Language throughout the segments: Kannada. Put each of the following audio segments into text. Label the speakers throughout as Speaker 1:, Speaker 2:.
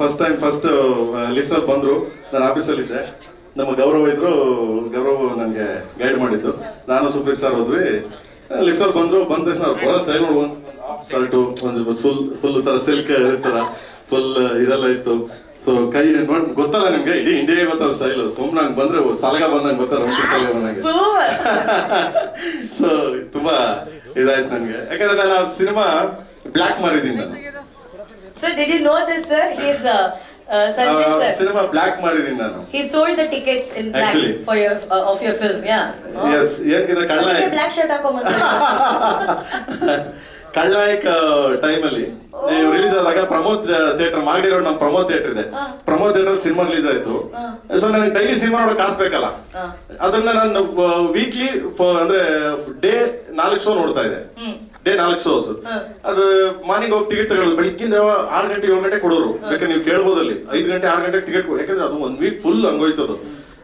Speaker 1: ಫಸ್ಟ್ ಲಿಫ್ಟ್ ಅಲ್ಲಿ ಬಂದ್ರು, ನಾನು ಆಫೀಸಲ್ಲಿ ಇದ್ದೆ, ನಮ್ಮ ಗೌರವ ಇದ್ರು, ಗೌರವ್ ನನಗೆ ಗೈಡ್ ಮಾಡಿದ್ದು, ನಾನು ಸುಪ್ರೀತ್ ಸರ್ ಹೋದ್ವಿ. ಲಿಫ್ಟ್ ಅಲ್ಲಿ ಬಂದ್ರು, ಬಂದ ತಕ್ಷಣ ಅವ್ರು ಬರೋ ಸ್ಟೈಲ್ ನೋಡಿ, ಒಂದು ಶರ್ಟು, ಒಂದು ಫುಲ್ ತರ ಸಿಲ್ಕ್ ತರ ಫುಲ್ ಇದೆಲ್ಲ ಇತ್ತು. ಸೊ ಕೈ ನೋಡಿ ಗೊತ್ತಲ್ಲ ನಿಮ್ಗೆ, ಇಡೀ ಇಂಡಿಯಾ ಗೊತ್ತಲ್ಲ ಸ್ಟೈಲ್. ಸುಮ್ಮನೆ ಹಂಗೆ ಬಂದ್ರೆ ಸಲಗ ಬಂದಂಗೆ ಗೊತ್ತಲ್ಲ, ಸಲಗ ಬಂದಂಗೆ. ಸೊ ತುಂಬಾ ಇದಾಯ್ತು ನನಗೆ, ಯಾಕಂದ್ರೆ ನಾನು ಆ ಸಿನಿಮಾ ಬ್ಲ್ಯಾಕ್ ಮಾರಿದ್ದೀನಿ ನಾನು.
Speaker 2: Sir, did you know this, sir? He's Sanjay sir.
Speaker 1: Cinema black ಮಾಡಿದೀನಿ ನಾನು.
Speaker 2: He sold the tickets in black actually for your of your film, yeah. Oh.
Speaker 1: Yes, ಏನಿದೆ ಕಳ್ಳನಾಯಕ.
Speaker 2: black shirt ಹಾಕೊಂಡ್ಬಂದ್ರೆ.
Speaker 1: ಕಳ್ಳನಾಯಕ ಟೈಮ್ ಅಲ್ಲಿ ರಿಲೀಸ್ ಆದಾಗ ಪ್ರಮೋದ್ ಥಿಯೇಟರ್ ಮಾಗಡಿ ರೋಡ್, ನಮ್ಮ ಪ್ರಮೋದ್ ಥಿಯೇಟರ್ ಇದೆ, ಪ್ರಮೋದ್ ಥಿಯೇಟರ್ ಸಿನಿಮಾ ರಿಲೀಸ್ ಆಯ್ತು. ಸೊ ನನಗೆ ಡೈಲಿ ಸಿನಿಮಾ ನೋಡೋಕೆ ಕಾಸು ಬೇಕಲ್ಲ, ಅದನ್ನ ನಾನು ವೀಕ್ಲಿ ಅಂದ್ರೆ ಡೇ 4 ಶೋ ನೋಡ್ತಾ ಇದ್ದೆ. Day 4 shows. ಅದು ಮಾರ್ನಿಂಗ್ ಹೋಗಿ ಟಿಕೆಟ್ ತಗೊಳ್ಳೋದು, ಬೆಳಗ್ಗಿಂದ 6 ಗಂಟೆ 7 ಗಂಟೆ ಕೊಡೋರು. ಬೇಕಾದ್ರೆ ನೀವು ಕೇಳ್ಬೋದಲ್ಲಿ 5 ಗಂಟೆ 6 ಗಂಟೆ ಟಿಕೆಟ್, ಯಾಕಂದ್ರೆ ಅದು 1 ವೀಕ್ ಫುಲ್ ಹಂಗೋಯ್ತದು.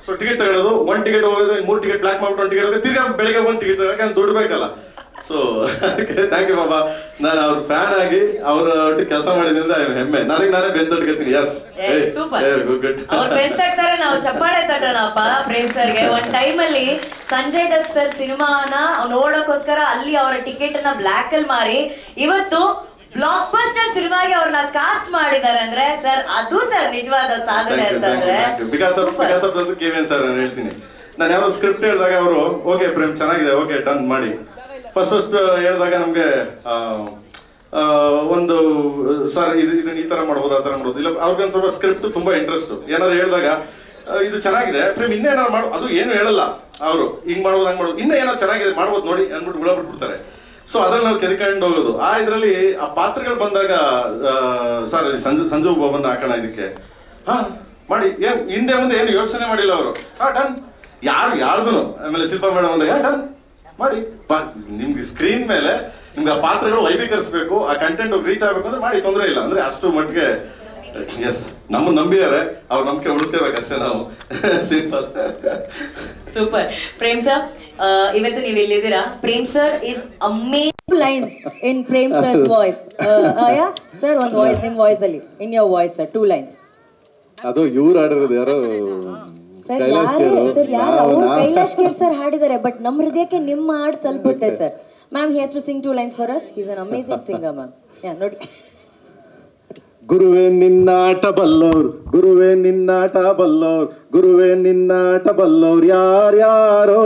Speaker 1: ಸೊ ಟಿಕೆಟ್ ತಗೊಳ್ಳೋದು, 1 ಟಿಕೆಟ್ ಹೋಗೋದು, 3 ಟಿಕೆಟ್ ಬ್ಲಾಕ್ ಮಾಡ್ಬಿಟ್ಟು 1 ಟಿಕೆಟ್ ಹೋಗಿ ತಿರ್ಗಾ ಬೆಳಗ್ಗೆ 1 ಟಿಕೆಟ್ ಯಾಕಂದ್ರೆ ದುಡ್ಡು ಬೇಕಲ್ಲ. ಸೊ ಥ್ಯಾಂಕ್ ಯು ಬಾಬಾ, ನಾನು ಅವ್ರ ಫ್ಯಾನ್ ಆಗಿ ಅವ್ರ ಒಟ್ಟಿಗೆ ಕೆಲಸ ಮಾಡಿದ್ರೆ ಹೆಮ್ಮೆ, ನನಗೆ ನಾನೇ ಬೆಂತಟ್ಕೊತೀನಿ. Yes good.
Speaker 2: ಅವ್ರು ಬೆಂತಟ್ತಾರೆ, ನಾವು ಚಪ್ಪಾಳೆ ತಟ್ಟೋಣಪ್ಪ ಪ್ರೇಮ್ ಸರ್ಗೆ. ಒಂದ್ ಟೈಮ್ ಅಲ್ಲಿ ಸಂಜಯ್ ದತ್ ಸರ್ ಸಿನಿಮಾನ ನೋಡೋಕೋಸ್ಕರ ಅಲ್ಲಿ ಅವರ ಟಿಕೆಟ್ ಅನ್ನ ಬ್ಲಾಕ್ ಅಲ್ಲಿ ಮಾರಿ ಇವತ್ತು ಬ್ಲಾಕ್ ಬಸ್ಟರ್ ಸಿನಿಮಾಗೆ ಅವ್ರನ್ನ ಕಾಸ್ಟ್ ಮಾಡಿದ್ದಾರೆ ಅಂದ್ರೆ ಸರ್, ಅದು ಸರ್ ನಿಜವಾದ ಸಾಧನೆ ಅಂತಂದ್ರೆ.
Speaker 1: ಬಿಕಾಸ್ ಆಫ್ ಕೇವನ್ ಸರ್ ನಾನು ಹೇಳ್ತೀನಿ, ನಾನು ಯಾವ್ದು ಸ್ಕ್ರಿಪ್ಟ್ ಹೇಳಿದಾಗ ಅವರು ಓಕೆ ಪ್ರೇಮ್ ಚೆನ್ನಾಗಿದೆ, ಓಕೆ ಡನ್ ಮಾಡಿ. ಫಸ್ಟ್ ಹೇಳಿದಾಗ ನಮ್ಗೆ ಒಂದು ಸರ್ ಇದನ್ನ ಈ ತರ ಮಾಡ್ಬೋದು, ಆ ತರ ಮಾಡ್ಬೋದು, ಇಲ್ಲ ಅವ್ರಿಗೊಂದು ಸ್ವಲ್ಪ ಸ್ಕ್ರಿಪ್ಟ್ ತುಂಬಾ ಇಂಟ್ರೆಸ್ಟ್. ಏನಾದ್ರು ಹೇಳಿದಾಗ ಇದು ಚೆನ್ನಾಗಿದೆ ಪ್ರೇಮ್, ಇನ್ನೇನಾರು ಮಾಡು, ಅದು ಏನು ಹೇಳಲ್ಲ ಅವರು, ಹಿಂಗ್ ಮಾಡ್ಬೋದು ಹಂಗ್ ಮಾಡ್ಬೋದು, ಇನ್ನೂ ಏನಾದ್ರು ಚೆನ್ನಾಗಿದೆ ಮಾಡ್ಬೋದು ನೋಡಿ ಅಂದ್ಬಿಟ್ಟು ಬಿಡ್ಬಿಡ್ತಾರೆ. ಸೊ ಅದ್ರಲ್ಲಿ ನಾವು ಕೆದ್ಕೊಂಡು ಹೋಗೋದು. ಇದ್ರಲ್ಲಿ ಆ ಪಾತ್ರಗಳು ಬಂದಾಗ ಸರ್ ಸಂಜು ಬಾಬನ್ನ ಹಾಕೋಣ ಇದಕ್ಕೆ, ಹಾ ಮಾಡಿ, ಏನ್ ಹಿಂದೆ ಮುಂದೆ ಏನು ಯೋಚನೆ ಮಾಡಿಲ್ಲ ಅವರು, ಡನ್. ಯಾರ್ದು ಆಮೇಲೆ ಶಿಲ್ಪಾ ಮೇಡಮ್ ಅಂದಾಗ ಡನ್ ಮಾಡಿ. ನಿಮ್ಗೆ ಸ್ಕ್ರೀನ್ ಮೇಲೆ ನಿಮ್ಗೆ ಆ ಪಾತ್ರಗಳು ವೈಭೀಕರಿಸಬೇಕು, ಆ ಕಂಟೆಂಟ್ ರೀಚ್ ಆಗ್ಬೇಕು ಅಂದ್ರೆ ಮಾಡಿ, ತೊಂದರೆ ಇಲ್ಲ. ಅಂದ್ರೆ ಅಷ್ಟು ಮಟ್ಟಿಗೆ ಎಸ್ ನಮ್ಮ ನಂಬಿದ್ದಾರೆ, ಅವ್ರ ನಂಬಿಕೆ ಉಳಿಸ್ಕೋಬೇಕಷ್ಟೇ ನಾವು. ಸಿಂಪಲ್.
Speaker 2: ಸೂಪರ್. ಪ್ರೇಮ್ ಸರ್, ಇವತ್ತು ನೀವು ಇಲ್ಲಿದ್ದೀರಾ. Prem sir is amazing lines in Prem sir's voice. Sir ಒಂದು ವಾಯ್ಸ್ ನಿಮ್ ವಾಯ್ಸ್ ಅಲ್ಲಿ, in your voice sir 2 lines.
Speaker 3: ಅದು ಇವ್ರು ಆಡಿರೋದು ಯಾರೋ
Speaker 2: ಕೈಲಾಶ್ ಕೇರ್ ಸರ್ ಹಾಡಿದ್ದಾರೆ, ಬಟ್ ನಮ್ಮ ಹೃದಯಕ್ಕೆ ನಿಮ್ಮ ಹಾಡು ತಲುಪುತ್ತೆ ಸರ್. Ma'am, he has to sing 2 lines for us. He is an amazing singer ma'am. ನೋಡಿ.
Speaker 3: ಗುರುವೇ ನಿನ್ನಾಟ ಬಲ್ಲೋರ್, ಗುರುವೇ ನಿನ್ನಾಟ ಬಲ್ಲೋರ್, ಗುರುವೇ ನಿನ್ನಾಟ ಬಲ್ಲೋರ್ ಯಾರ್ಯಾರೋ,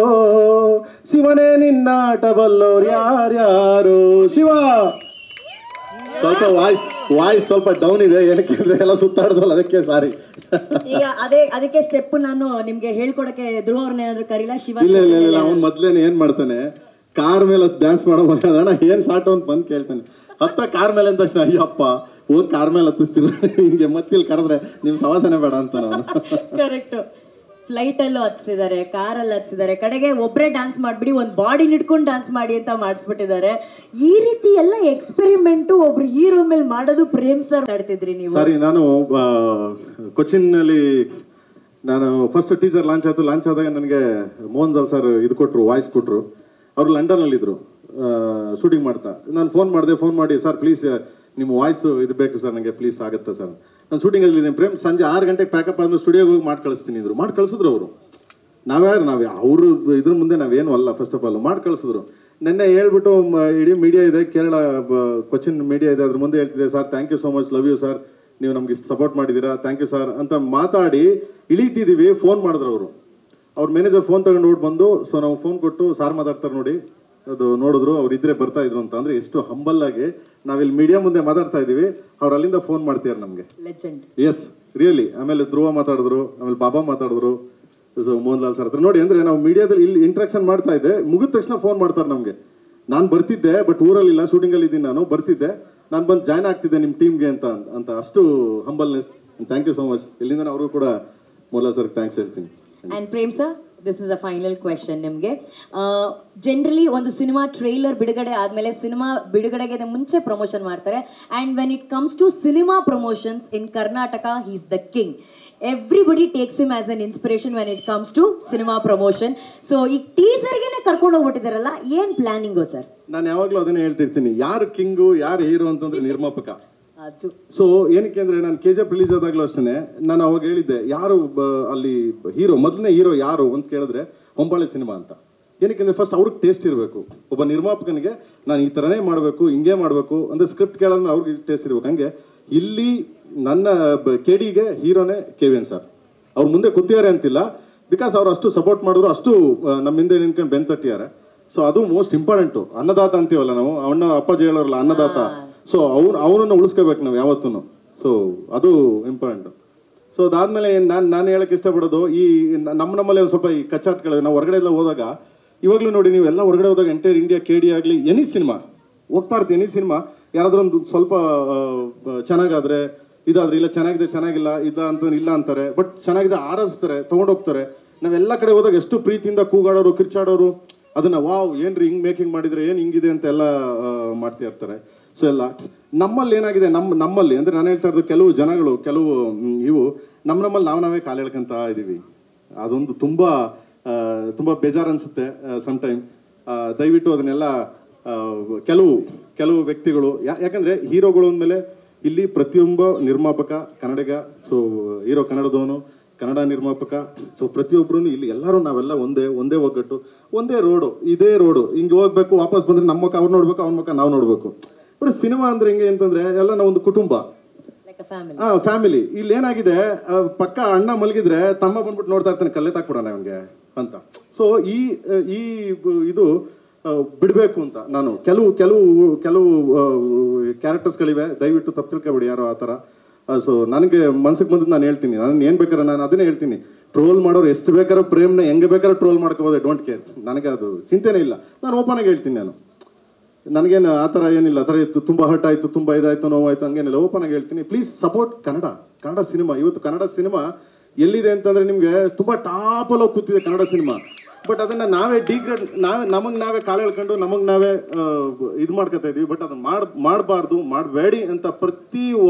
Speaker 3: ಶಿವನೇ ನಿನ್ನಾಟ ಬಲ್ಲೋರ್ ಯಾರ್ಯಾರೋ. ಶಿವ ಸ್ವಲ್ಪ ವಾಯ್ಸ್ ಸ್ವಲ್ಪ ಡೌನ್ ಇದೆ, ಏನಕ್ಕೆ ಎಲ್ಲ ಸುತ್ತಾಡ್ದಲ್ಲ, ಅದಕ್ಕೆ ಸಾರಿ.
Speaker 2: ಈಗ ಅದಕ್ಕೆ ಸ್ಟೆಪ್ ನಾನು ನಿಮ್ಗೆ ಹೇಳ್ಕೊಡಕ್ಕೆ ಧ್ರುವ ಅವ್ರನ್ನ ಏನಾದ್ರು ಕರೀಲ? ಶಿವ
Speaker 3: ಇಲ್ಲ, ಅವ್ನು ಮೊದ್ಲೇನೆ ಏನ್ ಮಾಡ್ತಾನೆ, ಕಾರ್ ಮೇಲೆ ಡ್ಯಾನ್ಸ್ ಮಾಡೋ ಬಂದಣ ಏನ್ ಸಾಟು ಅಂತ ಬಂದು ಕೇಳ್ತಾನೆ. ಕಾರ್ ಮೇಲೆ ಅಂದ ತಕ್ಷಣ ಅಯ್ಯಪ್ಪ ಹೋಗಿ ಕಾರ್ ಮೇಲೆ ಹತ್ತಿಸ್ತಿರ ಹಿಂಗೆ ಮತ್ತಿಲ್ಲಿ ಕರೆದ್ರೆ ನಿಮ್ ಸವಾಸನೆ ಬೇಡ ಅಂತ ನಾನು.
Speaker 2: ಕರೆಕ್ಟ್. ಫ್ಲೈಟ್ ಅಲ್ಲೂ ಹತ್ಸಿದ್ದಾರೆ, ಕಾರಲ್ಲಿ ಹತ್ಸಿದ್ದಾರೆ, ಕಡೆಗೆ ಒಬ್ಬರೇ ಡ್ಯಾನ್ಸ್ ಮಾಡ್ಬಿಡಿ, ಒಂದು ಬಾಡಿ ಹಿಡ್ಕೊಂಡು ಡ್ಯಾನ್ಸ್ ಮಾಡಿ ಅಂತ ಮಾಡಿಸ್ಬಿಟ್ಟಿದ್ದಾರೆ. ಈ ರೀತಿ ಎಲ್ಲ ಎಕ್ಸ್ಪೆರಿಮೆಂಟು ಒಬ್ರು ಹೀರೋ ಮೇಲೆ ಮಾಡೋದು ಪ್ರೇಮ್ ಸರ್ ಮಾಡ್ತಿದ್ರಿ ನೀವು.
Speaker 3: ಸಾರಿ, ನಾನು ಕೊಚ್ಚಿನಲ್ಲಿ ನಾನು ಫಸ್ಟ್ ಟೀಸರ್ ಲಾಂಚ್ ಆಯ್ತು. ಲಾಂಚ್ ಆದಾಗ ನನಗೆ ಮೋಹನ್ ಜಾಲ್ ಸರ್ ಇದು ಕೊಟ್ಟರು, ವಾಯ್ಸ್ ಕೊಟ್ಟರು. ಅವರು ಲಂಡನ್ನಲ್ಲಿದ್ದರು ಶೂಟಿಂಗ್ ಮಾಡ್ತಾ. ನಾನು ಫೋನ್ ಮಾಡಿ ಸರ್ ಪ್ಲೀಸ್ ನಿಮ್ಮ ವಾಯ್ಸ್ ಇದು ಬೇಕು ಸರ್ ನನಗೆ, ಪ್ಲೀಸ್ ಆಗುತ್ತೆ ಸರ್. ನಾನು ಶೂಟಿಂಗಲ್ಲಿ ಇದ್ದೀನಿ ಪ್ರೇಮ್, ಸಂಜೆ 6 ಗಂಟೆಗೆ ಪ್ಯಾಕಪ್ ಆದ್ಮೇಲೆ ಸ್ಟುಡಿಯೋಗೆ ಹೋಗಿ ಮಾಡಿ ಕಳಿಸ್ತೀನಿ ಇದ್ರು. ಮಾಡಿ ಕಳಿಸಿದ್ರು ಅವರು. ನಾವೇ ಅವರು ಇದ್ರ ಮುಂದೆ ನಾವೇನು ಅಲ್ಲ. ಫಸ್ಟ್ ಆಫ್ ಆಲ್ ಮಾಡಿ ಕಳಿಸಿದ್ರು. ನೆನ್ನೆ ಹೇಳ್ಬಿಟ್ಟು ಇಡೀ ಮೀಡಿಯಾ ಇದೆ, ಕೇರಳ ಕೊಚ್ಚಿನ್ ಮೀಡಿಯಾ ಇದೆ, ಅದ್ರ ಮುಂದೆ ಹೇಳ್ತಿದೆ sir thank you so much, love you sir, ನೀವು ನಮ್ಗೆ ಇಷ್ಟು ಸಪೋರ್ಟ್ ಮಾಡಿದ್ದೀರಾ, ಥ್ಯಾಂಕ್ ಯು ಸರ್ ಅಂತ ಮಾತಾಡಿ ಇಳಿತಿದ್ದೀವಿ. ಫೋನ್ ಮಾಡಿದ್ರು ಅವರು, ಅವ್ರ ಮ್ಯಾನೇಜರ್ ಫೋನ್ ತಗೊಂಡು ಬಂದು, ಸೊ ನಾವು ಫೋನ್ ಕೊಟ್ಟು ಸಾರ್ ಮಾತಾಡ್ತಾರೆ ನೋಡಿ, ಅದು ನೋಡಿದ್ರು, ಅವ್ರು ಇದ್ರೆ ಬರ್ತಾ ಇದ್ರು ಅಂತ. ಅಂದ್ರೆ ಎಷ್ಟು ಹಂಬಲ್ ಆಗಿ ನಾವಿಲ್ಲಿ ಮೀಡಿಯಾ ಮುಂದೆ ಮಾತಾಡ್ತಾ ಇದೀವಿ, ಅವ್ರು ಅಲ್ಲಿಂದ ಫೋನ್ ಮಾಡ್ತಿದ್ದಾರೆ ನಮ್ಗೆ. Yes really. ಆಮೇಲೆ ಧ್ರುವ ಮಾತಾಡಿದ್ರು, ಆಮೇಲೆ ಬಾಬಾ ಮಾತಾಡಿದ್ರು, ಮೋಹನ್ ಲಾಲ್ ಸರ್ ಹತ್ರ. ನೋಡಿ ಅಂದ್ರೆ ನಾವು ಮೀಡಿಯಾದಲ್ಲಿ ಇಲ್ಲಿ ಇಂಟ್ರಾಕ್ಷನ್ ಮಾಡ್ತಾ ಇದ್ದೆ, ಮುಗಿದ ತಕ್ಷಣ ಫೋನ್ ಮಾಡ್ತಾರೆ ನಮ್ಗೆ. ನಾನು ಬರ್ತಿದ್ದೆ, ಬಟ್ ಊರಲ್ಲಿಲ್ಲ, ಶೂಟಿಂಗಲ್ಲಿ ಇದ್ದೀನಿ, ನಾನು ಬರ್ತಿದ್ದೆ, ನಾನು ಬಂದು ಜಾಯ್ನ್ ಆಗ್ತಿದ್ದೆ ನಿಮ್ಮ ಟೀಮ್ಗೆ ಅಂತ ಅಷ್ಟು humbleness. Thank you so much. ಇಲ್ಲಿಂದ ಅವರು ಕೂಡ ಮೋಹನ್ ಲಾಲ್ ಸರ್ ಥ್ಯಾಂಕ್ಸ್ ಹೇಳ್ತೀನಿ.
Speaker 2: And Prem sir, this is a final question ನಿಮಗೆ. ಜನರಲಿ ಒಂದು ಸಿನಿಮಾ ಟ್ರೈಲರ್ ಬಿಡುಗಡೆ ಆದಮೇಲೆ ಸಿನಿಮಾ ಬಿಡುಗಡೆಗೆ ಮುಂಚೆ ಪ್ರಮೋಷನ್ ಮಾಡ್ತಾರೆ. And when it comes to cinema promotions in Karnataka, he is the king. Everybody takes him as an inspiration when it comes to cinema promotion. So ಈ ಟೀಸರ್ಗೆನೆ ಕರ್ಕೊಂಡು ಹೋಗ್ಬಿಟ್ಟಿದ್ದಾರಲ್ಲ, ಏನು ಪ್ಲಾನಿಂಗು ಸರ್?
Speaker 3: ನಾನು ಯಾವಾಗಲೂ ಅದನ್ನೇ ಹೇಳ್ತಿರ್ತೀನಿ, ಯಾರು ಕಿಂಗು ಯಾರು ಹೀರೋ ಅಂತಂದ್ರೆ ನಿರ್ಮಾಪಕ.
Speaker 2: ಅದು
Speaker 3: ಸೊ ಏನಕ್ಕೆ ಅಂದರೆ ನಾನು KGF ರಿಲೀಸ್ ಆದಾಗಲೂ ಅಷ್ಟೇ ನಾನು ಅವಾಗ ಹೇಳಿದ್ದೆ ಯಾರು ಅಲ್ಲಿ ಹೀರೋ ಮೊದಲನೇ ಹೀರೋ ಯಾರು ಅಂತ ಕೇಳಿದ್ರೆ ಹೊಂಬಾಳೆ ಸಿನಿಮಾ ಅಂತ. ಏನಕ್ಕೆ ಅಂದರೆ ಫಸ್ಟ್ ಅವ್ರಿಗೆ ಟೇಸ್ಟ್ ಇರಬೇಕು. ಒಬ್ಬ ನಿರ್ಮಾಪಕನಿಗೆ ನಾನು ಈ ಥರನೇ ಮಾಡಬೇಕು, ಹಿಂಗೆ ಮಾಡಬೇಕು ಅಂದರೆ ಸ್ಕ್ರಿಪ್ಟ್ ಕೇಳೋದ್ರೆ ಅವ್ರಿಗೆ ಟೇಸ್ಟ್ ಇರಬೇಕು. ಹಂಗೆ ಇಲ್ಲಿ ನನ್ನ KDಗೆ ಹೀರೋನೇ KVN ಸರ್. ಅವ್ರು ಮುಂದೆ ಕೂತಿದ್ದಾರೆ ಅಂತಿಲ್ಲ, ಬಿಕಾಸ್ ಅವ್ರು ಅಷ್ಟು ಸಪೋರ್ಟ್ ಮಾಡಿದ್ರು, ಅಷ್ಟು ನಮ್ಮ ಹಿಂದೆ ನಿಂತ್ಕೊಂಡು ಬೆಂತಟ್ಟಿದ್ದಾರೆ. ಸೊ ಅದು ಮೋಸ್ಟ್ ಇಂಪಾರ್ಟೆಂಟು. ಅನ್ನದಾತ ಅಂತೀವಲ್ಲ ನಾವು, ಅವನ ಅಪ್ಪಾಜಿ ಹೇಳೋರಲ್ಲ ಅನ್ನದಾತ. ಸೊ ಅವನನ್ನು ಉಳಿಸ್ಕೋಬೇಕು ನಾವು ಯಾವತ್ತೂ. ಸೊ ಅದು ಇಂಪಾರ್ಟೆಂಟು. ಸೊ ಅದಾದಮೇಲೆ ನಾನು ಹೇಳಕ್ಕೆ ಇಷ್ಟಪಡೋದು, ಈ ನಮ್ಮಲ್ಲಿ ಒಂದು ಸ್ವಲ್ಪ ಈ ಕಚ್ಚಾಟ್ಗಳಿವೆ. ನಾವು ಹೊರಗಡೆ ಎಲ್ಲ ಹೋದಾಗ ಇವಾಗಲೂ ನೋಡಿ, ನೀವೆಲ್ಲ ಹೊರಗಡೆ ಹೋದಾಗ ಎಂಟೈರ್ ಇಂಡಿಯಾ KD ಆಗಲಿ ಎನಿ ಸಿನಿಮಾ ಹೋಗ್ತಾ ಇರ್ತೀವಿ. ಎನಿ ಸಿನಿಮಾ ಯಾರಾದ್ರೂ ಒಂದು ಸ್ವಲ್ಪ ಚೆನ್ನಾಗಾದರೆ ಇದಾದ್ರೆ, ಇಲ್ಲ ಚೆನ್ನಾಗಿದೆ ಚೆನ್ನಾಗಿಲ್ಲ ಇಲ್ಲ ಅಂತ ಇಲ್ಲ ಅಂತಾರೆ, ಬಟ್ ಚೆನ್ನಾಗಿದೆ ಆರಿಸ್ತಾರೆ, ತೊಗೊಂಡೋಗ್ತಾರೆ. ನಾವೆಲ್ಲ ಕಡೆ ಹೋದಾಗ ಎಷ್ಟು ಪ್ರೀತಿಯಿಂದ ಕೂಗಾಡೋರು, ಕಿರ್ಚಾಡೋರು, ಅದನ್ನ ವಾವ್ ಏನ್ರಿ ಹಿಂಗ್ ಮೇಕಿಂಗ್ ಮಾಡಿದ್ರೆ ಏನು ಹಿಂಗಿದೆ ಅಂತ ಎಲ್ಲ ಮಾಡ್ತಾ ಇರ್ತಾರೆ. ಸೊ ಎಲ್ಲ ನಮ್ಮಲ್ಲಿ ಏನಾಗಿದೆ, ನಮ್ಮಲ್ಲಿ ಅಂದರೆ ನಾನು ಹೇಳ್ತಾ ಇರೋದು ಕೆಲವು ಜನಗಳು, ಕೆಲವು ಇವು ನಮ್ಮಲ್ಲಿ ನಾವೇ ಕಾಲು ಎಳ್ಕೊಂತ ಇದ್ದೀವಿ. ಅದೊಂದು ತುಂಬ ಬೇಜಾರು ಅನಿಸುತ್ತೆ ಸಮ್ಟೈಮ್. ದಯವಿಟ್ಟು ಅದನ್ನೆಲ್ಲ ಕೆಲವು ವ್ಯಕ್ತಿಗಳು, ಯಾಕಂದರೆ ಹೀರೋಗಳು ಅಂದಮೇಲೆ ಇಲ್ಲಿ ಪ್ರತಿಯೊಬ್ಬ ನಿರ್ಮಾಪಕ ಕನ್ನಡಿಗ. ಸೊ ಹೀರೋ ಕನ್ನಡದವನು, ಕನ್ನಡ ನಿರ್ಮಾಪಕ. ಸೊ ಪ್ರತಿಯೊಬ್ಬರೂ ಇಲ್ಲಿ ಎಲ್ಲರೂ ನಾವೆಲ್ಲ ಒಂದೇ ಒಗ್ಗಟ್ಟು, ಒಂದೇ ರೋಡು, ಇದೇ ರೋಡು. ಹಿಂಗೆ ಹೋಗ್ಬೇಕು, ವಾಪಸ್ ಬಂದರೆ ನಮ್ಮ ಮುಖ ಅವ್ರು ನೋಡ್ಬೇಕು, ಅವ್ನ ಮುಖ ನಾವು ನೋಡ್ಬೇಕು. ಬಟ್ ಸಿನಿಮಾ ಅಂದ್ರೆ ಹೆಂಗೆ ಅಂತಂದ್ರೆ ಎಲ್ಲ ನಾವೊಂದು ಕುಟುಂಬ, ಫ್ಯಾಮಿಲಿ. ಇಲ್ಲಿ ಏನಾಗಿದೆ, ಪಕ್ಕ ಅಣ್ಣ ಮಲಗಿದ್ರೆ ತಮ್ಮ ಬಂದ್ಬಿಟ್ಟು ನೋಡ್ತಾ ಇರ್ತಾನೆ, ಕಲ್ಲೆ ತಾಕ್ಬಿಡೋಣ ಅವನಿಗೆ ಅಂತ. ಸೊ ಈ ಇದು ಬಿಡಬೇಕು ಅಂತ ನಾನು ಕೆಲವು ಕ್ಯಾರೆಕ್ಟರ್ಸ್ಗಳಿವೆ, ದಯವಿಟ್ಟು ತಪ್ಪು ತಿಳ್ಕೊಬೇಡಿ ಯಾರೋ ಆ ಥರ. ಸೊ ನನಗೆ ಮನ್ಸಿಗೆ ಬಂದದ್ದು ನಾನು ಹೇಳ್ತೀನಿ, ನಾನು ಏನು ಬೇಕಾದ್ರೆ ನಾನು ಅದನ್ನೇ ಹೇಳ್ತೀನಿ. ಟ್ರೋಲ್ ಮಾಡೋರು ಎಷ್ಟು ಬೇಕಾದ್ರೂ ಪ್ರೇಮ್ನ ಹೆಂಗೆ ಬೇಕಾದ್ರೂ ಟ್ರೋಲ್ ಮಾಡ್ಕೋಬೋದು, ಡೋಂಟ್ ಕೇರ್. ನನಗೆ ಅದು ಚಿಂತೆನೇ ಇಲ್ಲ. ನಾನು ಓಪನ್ ಆಗಿ ಹೇಳ್ತೀನಿ, ನನಗೇನು ಆ ಥರ ಏನಿಲ್ಲ. ಆ ಥರ ಇತ್ತು, ತುಂಬ ಹರ್ಟ್ ಆಯಿತು, ತುಂಬ ಇದಾಯಿತು, ನೋವಾಯಿತು, ಹಂಗೇನಿಲ್ಲ. ಓಪನ್ ಆಗಿ ಹೇಳ್ತೀನಿ, ಪ್ಲೀಸ್ ಸಪೋರ್ಟ್ ಕನ್ನಡ ಸಿನಿಮಾ. ಇವತ್ತು ಕನ್ನಡ ಸಿನಿಮಾ ಎಲ್ಲಿದೆ ಅಂತಂದರೆ ನಿಮಗೆ ತುಂಬ ಟಾಪಲ್ಲಿ ಹೋಗಿ ಕೂತಿದೆ ಕನ್ನಡ ಸಿನಿಮಾ. ಬಟ್ ಅದನ್ನು ನಾವೇ ಡಿಗ್ರೇಡ್, ನಮಗೆ ನಾವೇ ಕಾಲು ಎಳ್ಕೊಂಡು ನಮಗೆ ನಾವೇ ಇದು ಮಾಡ್ಕೊತಾ ಇದೀವಿ. ಬಟ್ ಅದನ್ನು ಮಾಡಬಾರ್ದು, ಮಾಡಬೇಡಿ ಅಂತ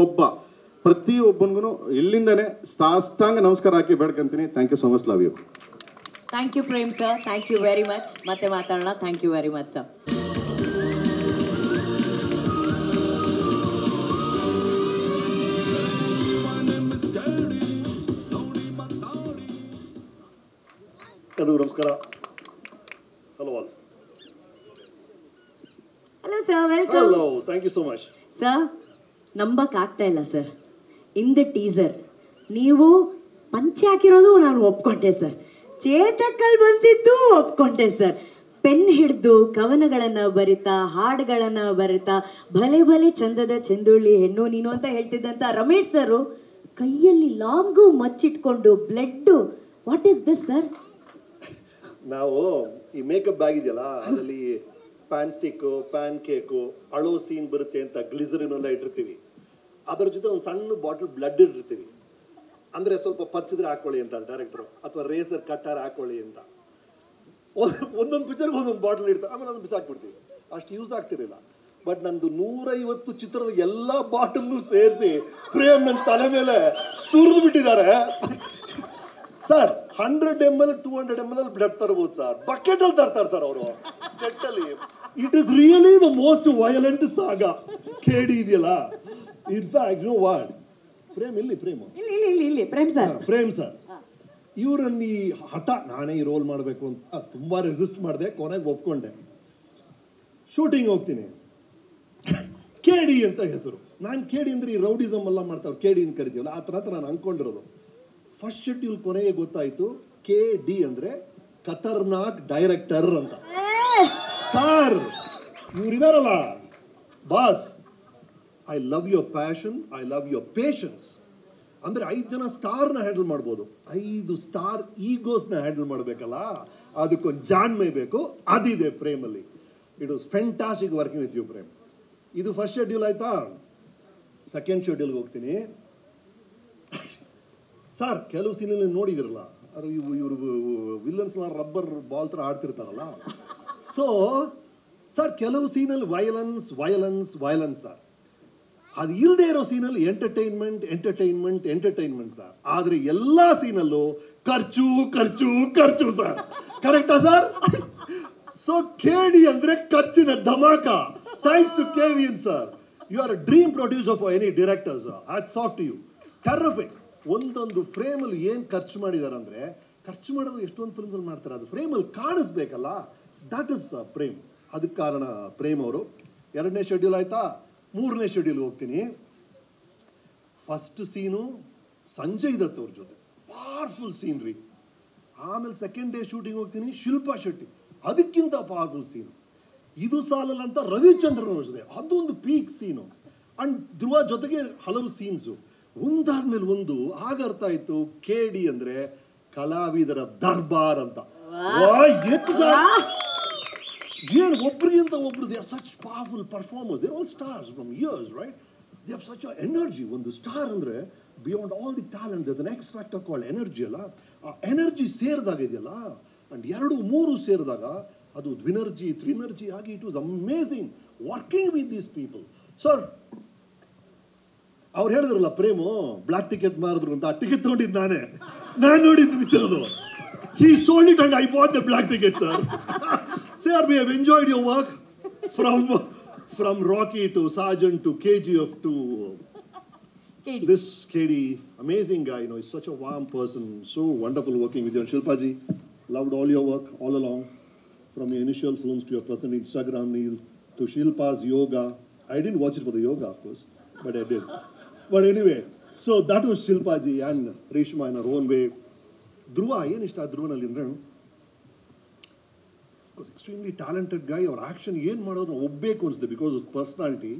Speaker 3: ಪ್ರತಿಯೊಬ್ಬನಿಗೂ ಇಲ್ಲಿಂದನೇ ಸಾಷ್ಟಾಂಗ ನಮಸ್ಕಾರ ಹಾಕಿ ಬೇಡ್ಕೊಂತೀನಿ. Thank you so much, love you.
Speaker 2: Thank you Prem sir, thank you very much. ಮತ್ತೆ ಮಾತಾಡೋಣ. Thank you very much sir.
Speaker 4: Hello, ನಮಸ್ಕಾರ. Hello
Speaker 2: sir, welcome.
Speaker 4: Hello, thank you so much.
Speaker 2: Sir, ನಂಬಕ್ ಆಗ್ತಾ ಇಲ್ಲ ಸರ್. ಇನ್ ದ ಟೀಸರ್ ನೀವು ಪಂಚೆ ಹಾಕಿರೋದು ನಾನು ಒಪ್ಕೊಂಡೆ ಸರ್. ಚೇತಕ್ಕಲ್ಲಿ ಬಂದಿದ್ದು ಒಪ್ಕೊಂಡೆ ಸರ್. ಪೆನ್ ಹಿಡಿದು ಕವನಗಳನ್ನು ಬರಿತಾ, ಹಾಡುಗಳನ್ನು ಬರಿತಾ, ಭಲೆ ಚಂದದ ಚಂದುಳ್ಳಿ ಹೆಣ್ಣು ನೀನು ಅಂತ ಹೇಳ್ತಿದ್ದಂತ ರಮೇಶ್ ಸರ್ ಕೈಯಲ್ಲಿ ಲಾಂಗು ಮಚ್ಚಿಟ್ಕೊಂಡು blood. What is this sir?
Speaker 4: ನಾವು ಈ ಮೇಕಪ್ ಬ್ಯಾಗ್ ಇದೆಯಲ್ಲ, ಅದರಲ್ಲಿ ಪ್ಯಾನ್ ಸ್ಟಿಕ್ಕು, ಪ್ಯಾನ್ ಕೇಕು, ಅಳೋ ಸೀನ್ ಬರುತ್ತೆ ಅಂತ ಗ್ಲಿಸರಿನ್ ಎಲ್ಲ ಇಟ್ಟಿರ್ತೀವಿ. ಅದರ ಜೊತೆ ಒಂದು ಸಣ್ಣ ಬಾಟಲ್ ಬ್ಲಡ್ ಇಟ್ಟಿರ್ತೀವಿ. ಅಂದರೆ ಸ್ವಲ್ಪ ಪಚ್ಚಿದ್ರೆ ಹಾಕೊಳ್ಳಿ ಅಂತ ಡೈರೆಕ್ಟ್ರು, ಅಥವಾ ರೇಸರ್ ಕಟ್ಟಾರೆ ಹಾಕೊಳ್ಳಿ ಅಂತ. ಒಂದೊಂದು ಪಿಕ್ಚರ್ಗೆ ಒಂದೊಂದು ಬಾಟಲ್ ಇಡ್ತಾರೆ, ಆಮೇಲೆ ಅದನ್ನು ಬಿಸಾಕ್ಬಿಡ್ತೀವಿ. ಅಷ್ಟು ಯೂಸ್ ಆಗ್ತಿರಲಿಲ್ಲ. ಬಟ್ ನಂದು 150 ಚಿತ್ರದ ಎಲ್ಲ ಬಾಟಲ್ನು ಸೇರಿಸಿ ಪ್ರೇಮ್ ನನ್ನ ತಲೆ ಮೇಲೆ ಸುರಿದು ಬಿಟ್ಟಿದ್ದಾರೆ ಸರ್. 100 ml 200 ml ಬ್ಲಡ್ ತರಬಹುದು ಸರ್. ಬಕೆಟ್ ಅಲ್ಲಿ ತರ್ತಾರೆ ಸರ್ ಅವರು ಸೆಟ್ ಅಲ್ಲಿ. It is really the most violent ಸಾಗಾ KD ಇದೆಯಲ್ಲ. In fact know what, Prem sir ಇವ್ರನ್ನ ಈ ಹಠ ನಾನೇ ಈ ರೋಲ್ ಮಾಡಬೇಕು ಅಂತ ತುಂಬಾ ರೆಸಿಸ್ಟ್ ಮಾಡಿದೆ. ಕೊನೆಗೆ ಒಪ್ಕೊಂಡೆ. ಶೂಟಿಂಗ್ ಹೋಗ್ತೀನಿ, KD ಅಂತ ಹೆಸರು. ನಾನು KD ಅಂದ್ರೆ ಈ ರೌಡಿಸಮ್ ಎಲ್ಲ ಮಾಡ್ತಾವ್ರು, KD ಅಂತ ಕರಿತೀವಲ್ಲ, ಆ ಥರ ನಾನು ಅನ್ಕೊಂಡಿರೋದು. ಫಸ್ಟ್ ಶೆಡ್ಯೂಲ್ ಕೊನೆಗೆ ಗೊತ್ತಾಯ್ತು KD ಅಂದ್ರೆ ಖತರ್ನಾಕ್ ಡೈರೆಕ್ಟರ್ ಅಂತ. ಸರ್ ಇವ್ರಿದಾರಲ್ಲ boss, I love your passion, I love your patience. ಅಂದ್ರೆ 5 ಜನ ಸ್ಟಾರ್ನ ಹ್ಯಾಂಡಲ್ ಮಾಡ್ಬೋದು, 5 ಸ್ಟಾರ್ ಈಗೋಸ್ನ ಹ್ಯಾಂಡಲ್ ಮಾಡಬೇಕಲ್ಲ, ಅದಕ್ಕೊಂದು ಜಾಣ್ಮೆ ಬೇಕು. ಅದಿದೆ ಪ್ರೇಮಲ್ಲಿ. It was fantastic working with you Prem. ಇದು ಫಸ್ಟ್ ಶೆಡ್ಯೂಲ್ ಆಯ್ತಾ. ಸೆಕೆಂಡ್ ಶೆಡ್ಯೂಲ್ಗೆ ಹೋಗ್ತೀನಿ ಸರ್. ಕೆಲವು ಸೀನಲ್ಲಿ ನೋಡಿದಿರಲ್ಲ, ಇವರು ವಿಲನ್ಸ್ ರಬ್ಬರ್ ಬಾಲ್ ಥರ ಆಡ್ತಿರ್ತಾರಲ್ಲ. ಸೊ ಸರ್ ಕೆಲವು ಸೀನಲ್ಲಿ ವಯಲೆನ್ಸ್ ಸರ್. ಅದು ಇಲ್ಲದೆ ಇರೋ ಸೀನಲ್ಲಿ ಎಂಟರ್ಟೈನ್ಮೆಂಟ್ ಸರ್. ಆದರೆ ಎಲ್ಲ ಸೀನಲ್ಲೂ ಖರ್ಚು ಸರ್. ಕರೆಕ್ಟಾ ಸರ್? ಸೊ KD ಅಂದ್ರೆ ಖರ್ಚಿನ ಧಮಾಕ. Thanks to KVN sir. You are a dream producer for any directors. Hats off to you. Terrific. ಒಂದೊಂದು ಫ್ರೇಮಲ್ಲಿ ಏನು ಖರ್ಚು ಮಾಡಿದ್ದಾರೆ ಅಂದರೆ, ಖರ್ಚು ಮಾಡೋದು ಎಷ್ಟೊಂದು ಫಿಲ್ಮ್ಸಲ್ಲಿ ಮಾಡ್ತಾರೆ, ಅದು ಫ್ರೇಮಲ್ಲಿ ಕಾಣಿಸ್ಬೇಕಲ್ಲ, ದಟ್ ಇಸ್ ಪ್ರೇಮ್. ಅದಕ್ಕೆ ಕಾರಣ ಪ್ರೇಮ್ ಅವರು. 2ನೇ ಶೆಡ್ಯೂಲ್ ಆಯ್ತಾ, 3ನೇ ಶೆಡ್ಯೂಲ್ ಹೋಗ್ತೀನಿ. ಫಸ್ಟ್ ಸೀನು ಸಂಜಯ್ ದತ್ ಅವ್ರ ಜೊತೆ, ಪವರ್ಫುಲ್ ಸೀನ್ ರೀ. ಆಮೇಲೆ 2nd ಡೇ ಶೂಟಿಂಗ್ ಹೋಗ್ತೀನಿ, ಶಿಲ್ಪಾ ಶೆಟ್ಟಿ, ಅದಕ್ಕಿಂತ ಪವರ್ಫುಲ್ ಸೀನು. ಇದು ಸಾಲಲ್ಲ ಅಂತ ರವಿಚಂದ್ರನ್ ಅವ್ರ ಜೊತೆ, ಅದೊಂದು ಪೀಕ್ ಸೀನು. ಅಂಡ್ ಧ್ರುವ ಜೊತೆಗೆ ಹಲವು ಸೀನ್ಸು ಒಂದಾದ್ಮೇಲೆ ಒಂದು. ಆಗ ಅರ್ಥ ಆಯ್ತು KD ಅಂದ್ರೆ ಕಲಾವಿದರ ದರ್ಬಾರ್ ಅಂತ. ಏನು ಒಬ್ರಿಗಿಂತ ಒಬ್ರು, they are such powerful performers. They are all stars from years, right? They have such energy. ಒಂದು ಸ್ಟಾರ್ ಅಂದ್ರೆ beyond all the talent there is an X factor called energy ಅಲ್ಲ. ಆ ಎನರ್ಜಿ ಸೇರಿದಾಗ ಇದೆಯಲ್ಲ, ಅಂಡ್ 2-3 ಸೇರಿದಾಗ ಅದು ದ್ವಿನರ್ಜಿ, ತ್ರಿನರ್ಜಿ ಆಗಿ it was amazing working with these people. Sir, ಅವ್ರು ಹೇಳಿದ್ರಲ್ಲ ಪ್ರೇಮು ಬ್ಲಾಕ್ ಟಿಕೆಟ್ ಮಾರಿದ್ರು ಅಂತ, ಆ ಟಿಕೆಟ್ ತಗೊಂಡಿದ್ದು ನಾನು ನೋಡಿದ್ದು ಪಿಕ್ಚರ್ ಅದು. He sold it and I bought the black ticket, sir. Sir, we have enjoyed your work from Rocky to Sergeant to KGF to
Speaker 2: KD.
Speaker 4: This KD, amazing guy. You know, he's such a warm person. So wonderful working with you. And Shilpa ji, loved all your work all along, from your initial films to your present Instagram reels to Shilpa's yoga. I didn't watch it for the yoga, of course, but I did. But anyway, so that was Shilpa ji and Reshma in her own way. Dhruva, ಏನು ಇಷ್ಟ ಧ್ರುವನಲ್ಲಿ ಅಂದರೆ, ಎಕ್ಸ್ಟ್ರೀಮ್ಲಿ ಟ್ಯಾಲೆಂಟೆಡ್ ಗೈ. ಅವ್ರ ಆ್ಯಕ್ಷನ್ ಏನು ಮಾಡೋದು ನಾವು ಒಬ್ಬಬೇಕು ಅನಿಸುತ್ತೆ ಬಿಕಾಸ್ ಆಫ್ ಪರ್ಸ್ನಾಲಿಟಿ.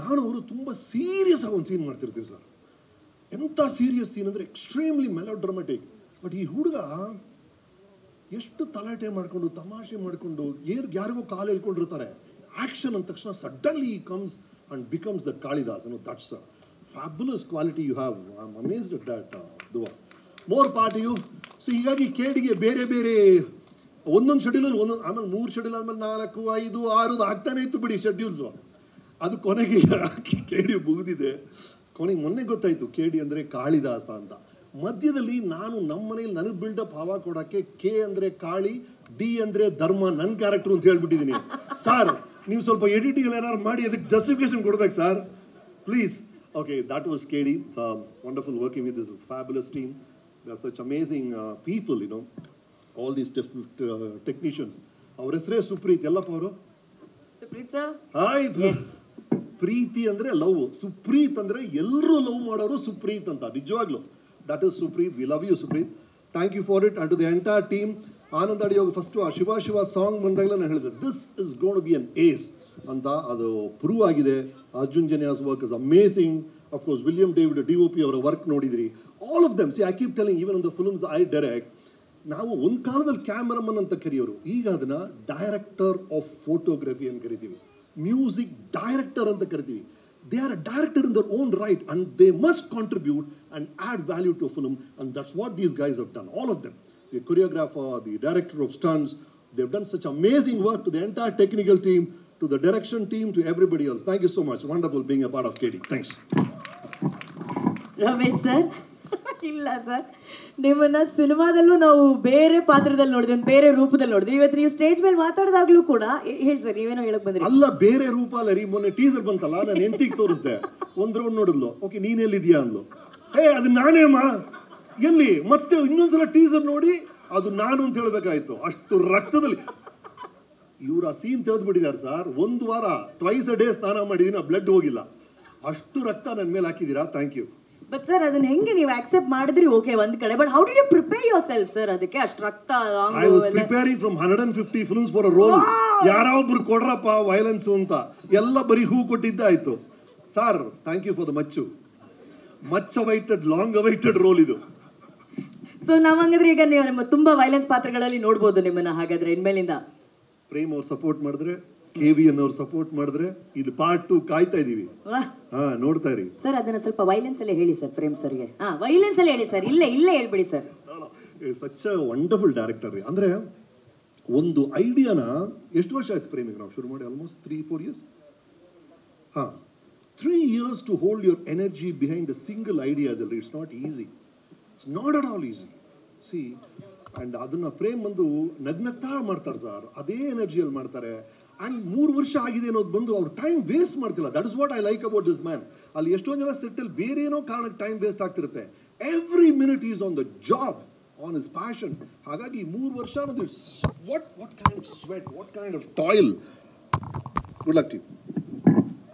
Speaker 4: ನಾನು ಅವರು ತುಂಬ ಸೀರಿಯಸ್ ಆಗಿ ಒಂದು ಸೀನ್ ಮಾಡ್ತಿರ್ತೀವಿ ಸರ್. ಎಂಥ ಸೀರಿಯಸ್ ಸೀನ್ ಅಂದರೆ ಎಕ್ಸ್ಟ್ರೀಮ್ಲಿ ಮೆಲೋಡ್ರಾಮೆಟಿಕ್. ಬಟ್ ಈ ಹುಡುಗ ಎಷ್ಟು ತಲಾಟೆ ಮಾಡಿಕೊಂಡು ತಮಾಷೆ ಮಾಡಿಕೊಂಡು ಯಾರಿಗೋ ಕಾಲು ಹೇಳ್ಕೊಂಡಿರ್ತಾರೆ. ಆ್ಯಕ್ಷನ್ ಅಂದ ತಕ್ಷಣ suddenly comes and becomes that Kalidas. That's a fabulous quality you have. I am amazed at that Dhruva. More part you. So ಹೀಗಾಗಿ KDಗೆ ಬೇರೆ ಬೇರೆ ಒಂದೊಂದು ಶೆಡ್ಯೂಲಲ್ಲಿ ಒಂದೊಂದು, ಆಮೇಲೆ 3 ಶೆಡ್ಯೂಲ್ ಆದ್ಮೇಲೆ 4, 5, 6 ಆಗ್ತಾನೆ ಇತ್ತು ಬಿಡಿ ಶೆಡ್ಯೂಲ್ಸು. ಅದು ಕೊನೆಗೆ KD ಮುಗಿದಿದೆ. ಕೊನೆಗೆ ಮೊನ್ನೆ ಗೊತ್ತಾಯ್ತು KD ಅಂದರೆ ಕಾಳಿದಾಸ ಅಂತ. ಮಧ್ಯದಲ್ಲಿ ನಾನು ನಮ್ಮ ಮನೇಲಿ ನನಗೆ ಬಿಲ್ಡಪ್ ಹವಾ ಕೊಡೋಕ್ಕೆ K ಅಂದರೆ ಕಾಳಿ, D ಅಂದರೆ ಧರ್ಮ, ನನ್ನ ಕ್ಯಾರೆಕ್ಟರ್ ಅಂತ ಹೇಳ್ಬಿಟ್ಟಿದ್ದೀನಿ. ಸರ್, ನೀವು ಸ್ವಲ್ಪ ಎಡಿಟಿಂಗ್ ಏನಾದ್ರು ಮಾಡಿ ಅದಕ್ಕೆ ಜಸ್ಟಿಫಿಕೇಶನ್ ಕೊಡ್ಬೇಕು sir, please. Okay, that was KD. Wonderful working with this fabulous team. They are such amazing people, you know. All these technicians. Our ಹೆಸರೇ ಸುಪ್ರೀತ್. ಎಲ್ಲಪ್ಪ ಅವರು?
Speaker 2: ಸುಪ್ರೀತ್ ಸರ್.
Speaker 4: ಹಾಯ್. ಪ್ರೀತಿ ಅಂದ್ರೆ ಲವ್, ಸುಪ್ರೀತ್ ಅಂದ್ರೆ ಎಲ್ಲರೂ ಲವ್ ಮಾಡೋರು ಸುಪ್ರೀತ್ ಅಂತ. ನಿಜವಾಗ್ಲು that is Supreeth. We love you Supreeth. Thank you for it. And to the entire team. Anand ಅಡಿಯೋಗ ಫಸ್ಟ್ ಆ ಶಿವ ಶಿವ ಸಾಂಗ್ ಬಂದಾಗಲೇ ನಾನು ಹೇಳಿದೆ this is gonna be an ace ಅಂತ. ಅದು ಪ್ರೂವ್ ಆಗಿದೆ. Arjun Janya's work is amazing. Of course, William David, DOP, ಅವರ ವರ್ಕ್ ನೋಡಿದ್ರಿ. All of them. See, I keep telling, even on the films I direct, ನಾವು ಒಂದು ಕಾಲದಲ್ಲಿ ಕ್ಯಾಮರಾಮನ್ ಅಂತ ಕರೆಯೋರು, ಈಗ ಅದನ್ನ ಡೈರೆಕ್ಟರ್ ಆಫ್ ಫೋಟೋಗ್ರಫಿ ಅಂತ ಕರಿತೀವಿ, ಮ್ಯೂಸಿಕ್ ಡೈರೆಕ್ಟರ್ ಅಂತ ಕರಿತೀವಿ. They are a director in their own right and they must contribute and add value to a film, and that's what these guys have done, all of them. The choreographer, the director of stunts, they've done such amazing work. To the entire technical team, to the direction team, to everybody else, thank you so much. Wonderful being a part of KD. Thanks.
Speaker 2: Ramesh sir, ಇಲ್ಲ ಸರ್, ನಿಮ್ಮನ್ನ ಸಿನಿಮಾದಲ್ಲೂ ನಾವು ಬೇರೆ ಪಾತ್ರದಲ್ಲಿ ನೋಡಿದ್ವಿ, ಬೇರೆ ರೂಪದಲ್ಲಿ ನೋಡಿದ್ವಿ. ಇವತ್ತು ನೀವು ಸ್ಟೇಜ್ ಮೇಲೆ ಮಾತಾಡಿದಾಗ್ಲೂ ಕೂಡ ಹೇಳಿ ಸರ್, ನೀವೇನೋ ಹೇಳಕ್ ಬಂದ್ರಿ.
Speaker 4: ಅಲ್ಲ, ಬೇರೆ ರೂಪ ಅಲ್ಲ ರೀ. ಮೊನ್ನೆ ಟೀಸರ್ ಬಂತಲ್ಲ, ನಾನು ಹೆಂಡತಿಗೆ ತೋರಿಸ್ದೆ, ಒಂದ್ ರೌಂಡ್ ನೋಡಿದ್ಲು. ಓಕೆ, ನೀನೆಲ್ಲಿದ್ಯಾ ಅಂದ್ಲು. ಅದು ನಾನೇಮ್ಮ ಎಲ್ಲಿ? ಮತ್ತೆ ಇನ್ನೊಂದ್ಸಲ ಟೀಸರ್ ನೋಡಿ ಅದು ನಾನು ಅಂತ ಹೇಳ್ಬೇಕಾಯ್ತು. ಅಷ್ಟು ರಕ್ತದಲ್ಲಿ ಇವ್ರು ಆ ಸೀನ್ ತೆಗೆದ್ಬಿಟ್ಟಿದ್ದಾರೆ ಸರ್. 1 ವಾರ ಟ್ವೈಸ್ ಅ ಡೇ ಸ್ನಾನ ಮಾಡಿದೀನಿ, ಆ ಬ್ಲಡ್ ಹೋಗಿಲ್ಲ. ಅಷ್ಟು ರಕ್ತ ನನ್ನ ಮೇಲೆ ಹಾಕಿದ್ದೀರಾ. Thank you.
Speaker 2: ಬಟ್ ಸರ್, ಅದನ್ನ ಹೆಂಗೆ ನೀವು ಆಕ್ಸೆಪ್ಟ್ ಮಾಡಿದ್ರಿ? ಓಕೆ, ಒಂದ್ ಕಡೆ, but how did you prepare yourself sir? ಅದಕ್ಕೆ ಅಷ್ಟು ರಕ್ತ.
Speaker 4: I was preparing from 150 films for a role. ಯಾರೊಬ್ರು ಕೊಡ್ರಪ್ಪ ವೈಲೆನ್ಸ್ ಅಂತ, ಎಲ್ಲ ಬರೀ ಹೂ ಕೊಟ್ಟಿದ್ದೆ ಆಯ್ತು. Sir, thank you for the much awaited, long awaited role ಇದು.
Speaker 2: ಸೊ ನಾವಂಗಾದ್ರೆ ಈಗ ನೀವು ನಿಮ್ಮ ತುಂಬಾ ವೈಲೆನ್ಸ್ ಪಾತ್ರಗಳಲ್ಲಿ ನೋಡ್ಬೋದು ನಿಮ್ಮನ್ನ. ಹಾಗಾದ್ರೆ ಇನ್ಮೇಲಿಂದ
Speaker 4: ಪ್ರೇಮ್ ಅವ್ರು ಸಪೋರ್ಟ್ ಮಾಡಿದ್ರೆ, KVN ಅವ್ರು ಸಪೋರ್ಟ್ ಮಾಡಿದ್ರೆ, ಇದು ಪಾರ್ಟ್ 2 ಕಾಯ್ತಾ ಇದೀವಿ. ನೋಡ್ತಾ ಇರಿ
Speaker 2: ಸರ್. ಅದನ್ನ ಸ್ವಲ್ಪ ವೈಲೆನ್ಸ್ ಅಲ್ಲೇ ಹೇಳಿ ಸರ್, ಪ್ರೇಮ್ ಸರ್ಗೆ. ವೈಲೆನ್ಸ್ ಅಲ್ಲೇ ಹೇಳಿ ಸರ್, ಇಲ್ಲೇ ಹೇಳ್ಬಿಡಿ sir.
Speaker 4: Such a wonderful director ರೀ. ಅಂದ್ರೆ ಒಂದು ಐಡಿಯಾನ ಎಷ್ಟು ವರ್ಷ ಆಯ್ತು ಪ್ರೇಮಿಗೆ ನಾವು ಶುರು ಮಾಡಿ? Almost 3-4 years. 3 years to hold your energy behind a single idea. It's not easy. It's not at all easy. See, and ಅದನ್ನ ಪ್ರೇಮ್ ಬಂದು ನಗ್ನಗ್ತಾ ಮಾಡ್ತಾರೆ ಸರ್. ಅದೇ ಎನರ್ಜಿಯಲ್ಲಿ ಮಾಡ್ತಾರೆ. ಆ್ಯಂಡ್ 3 ವರ್ಷ ಆಗಿದೆ ಅನ್ನೋದು ಬಂದು ಅವ್ರು ಟೈಮ್ ವೇಸ್ಟ್ ಮಾಡ್ತಿಲ್ಲ. That is what I like about this man. ಅಲ್ಲಿ ಎಷ್ಟೊಂದು ಜನ ಸೆಟ್ಟಲ್ಲಿ ಬೇರೆ ಏನೋ ಕಾರಣಕ್ಕೆ ಟೈಮ್ ವೇಸ್ಟ್ ಆಗ್ತಿರುತ್ತೆ. Every minute is on the job, on his passion. ಹಾಗಾಗಿ 3 ವರ್ಷ ಅನ್ನೋದು it's what kind of sweat, what kind of toil. Good luck to you.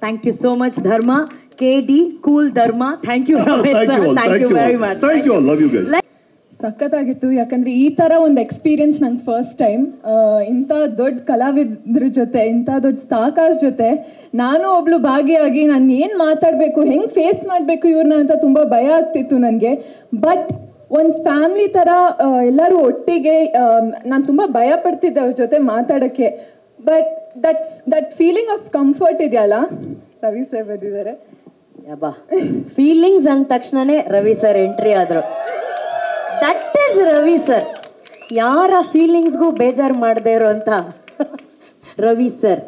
Speaker 2: Thank you so much, Dharma. KD, cool Dharma. Thank you, Ramesh
Speaker 4: Thank
Speaker 2: sir.
Speaker 4: you all.
Speaker 2: Thank you very much.
Speaker 4: Thank you all. Love you guys.
Speaker 5: ಸಖತ್ತಾಗಿತ್ತು. ಯಾಕಂದರೆ ಈ ಥರ ಒಂದು ಎಕ್ಸ್ಪೀರಿಯನ್ಸ್ ನಂಗೆ ಫಸ್ಟ್ ಟೈಮ್. ಇಂಥ ದೊಡ್ಡ ಕಲಾವಿದ್ರ ಜೊತೆ, ಇಂಥ ದೊಡ್ಡ ಸ್ಟಾರ್ಸ್ ಜೊತೆ ನಾನು ಒಬ್ಳು ಭಾಗಿಯಾಗಿ ನಾನು ಏನು ಮಾತಾಡಬೇಕು, ಹೆಂಗೆ ಫೇಸ್ ಮಾಡಬೇಕು ಇವ್ರನ್ನ ಅಂತ ತುಂಬ ಭಯ ಆಗ್ತಿತ್ತು ನನಗೆ. ಬಟ್ ಒಂದು ಫ್ಯಾಮ್ಲಿ ಥರ ಎಲ್ಲರೂ ಒಟ್ಟಿಗೆ, ನಾನು ತುಂಬ ಭಯ ಪಡ್ತಿದ್ದೆ ಅವ್ರ ಜೊತೆ ಮಾತಾಡೋಕ್ಕೆ. But that feeling of comfort ಇದೆಯಲ್ಲ, ರವಿ ಸರ್ ಬಂದಿದ್ದಾರೆ.
Speaker 2: ಯಬ್ಬಾ, ಫೀಲಿಂಗ್ಸ್ ಅಂದ ತಕ್ಷಣನೇ ರವಿ ಸರ್ ಎಂಟ್ರಿ ಆದರು. That is Ravi sir. ಯಾರ ಫೀಲಿಂಗ್ಸ್ಗೂ ಬೇಜಾರು ಮಾಡದೇ ಇರೋ ಅಂತ Ravi sir.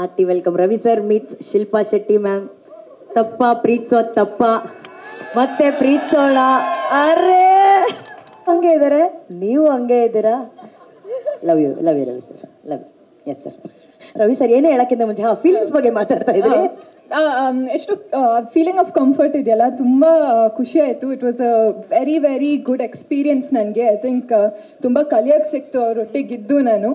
Speaker 2: Hearty welcome. Ravi sir meets Shilpa Shetty ma'am. ತಪ್ಪ ಪ್ರೀತಿಸೋದು ತಪ್ಪ, ಮತ್ತೆ ಪ್ರೀತಿಸೋಣ. ಅರೇ ಹಂಗೆ ಇದ್ದಾರೆ, ನೀವು ಹಂಗೆ ಇದ್ದೀರಾ. Love you Ravi sir, love you. Yes sir. Ravi sir ಏನೇ ಹೇಳಕ್ಕಿಂತ ಮುಂಚೆ ಫೀಲಿಂಗ್ಸ್ ಬಗ್ಗೆ ಮಾತಾಡ್ತಾ ಇದ್ದಾರೆ.
Speaker 5: ಎಷ್ಟು ಫೀಲಿಂಗ್ ಆಫ್ ಕಂಫರ್ಟ್ ಇದೆಯಲ್ಲ, ತುಂಬ ಖುಷಿ ಆಯಿತು. It was a very very good experience ನನಗೆ. ಐ ಥಿಂಕ್ ತುಂಬ ಕಲಿಯೋಕ್ಕೆ ಸಿಕ್ತು ಅವರೊಟ್ಟಿಗಿದ್ದು ನಾನು.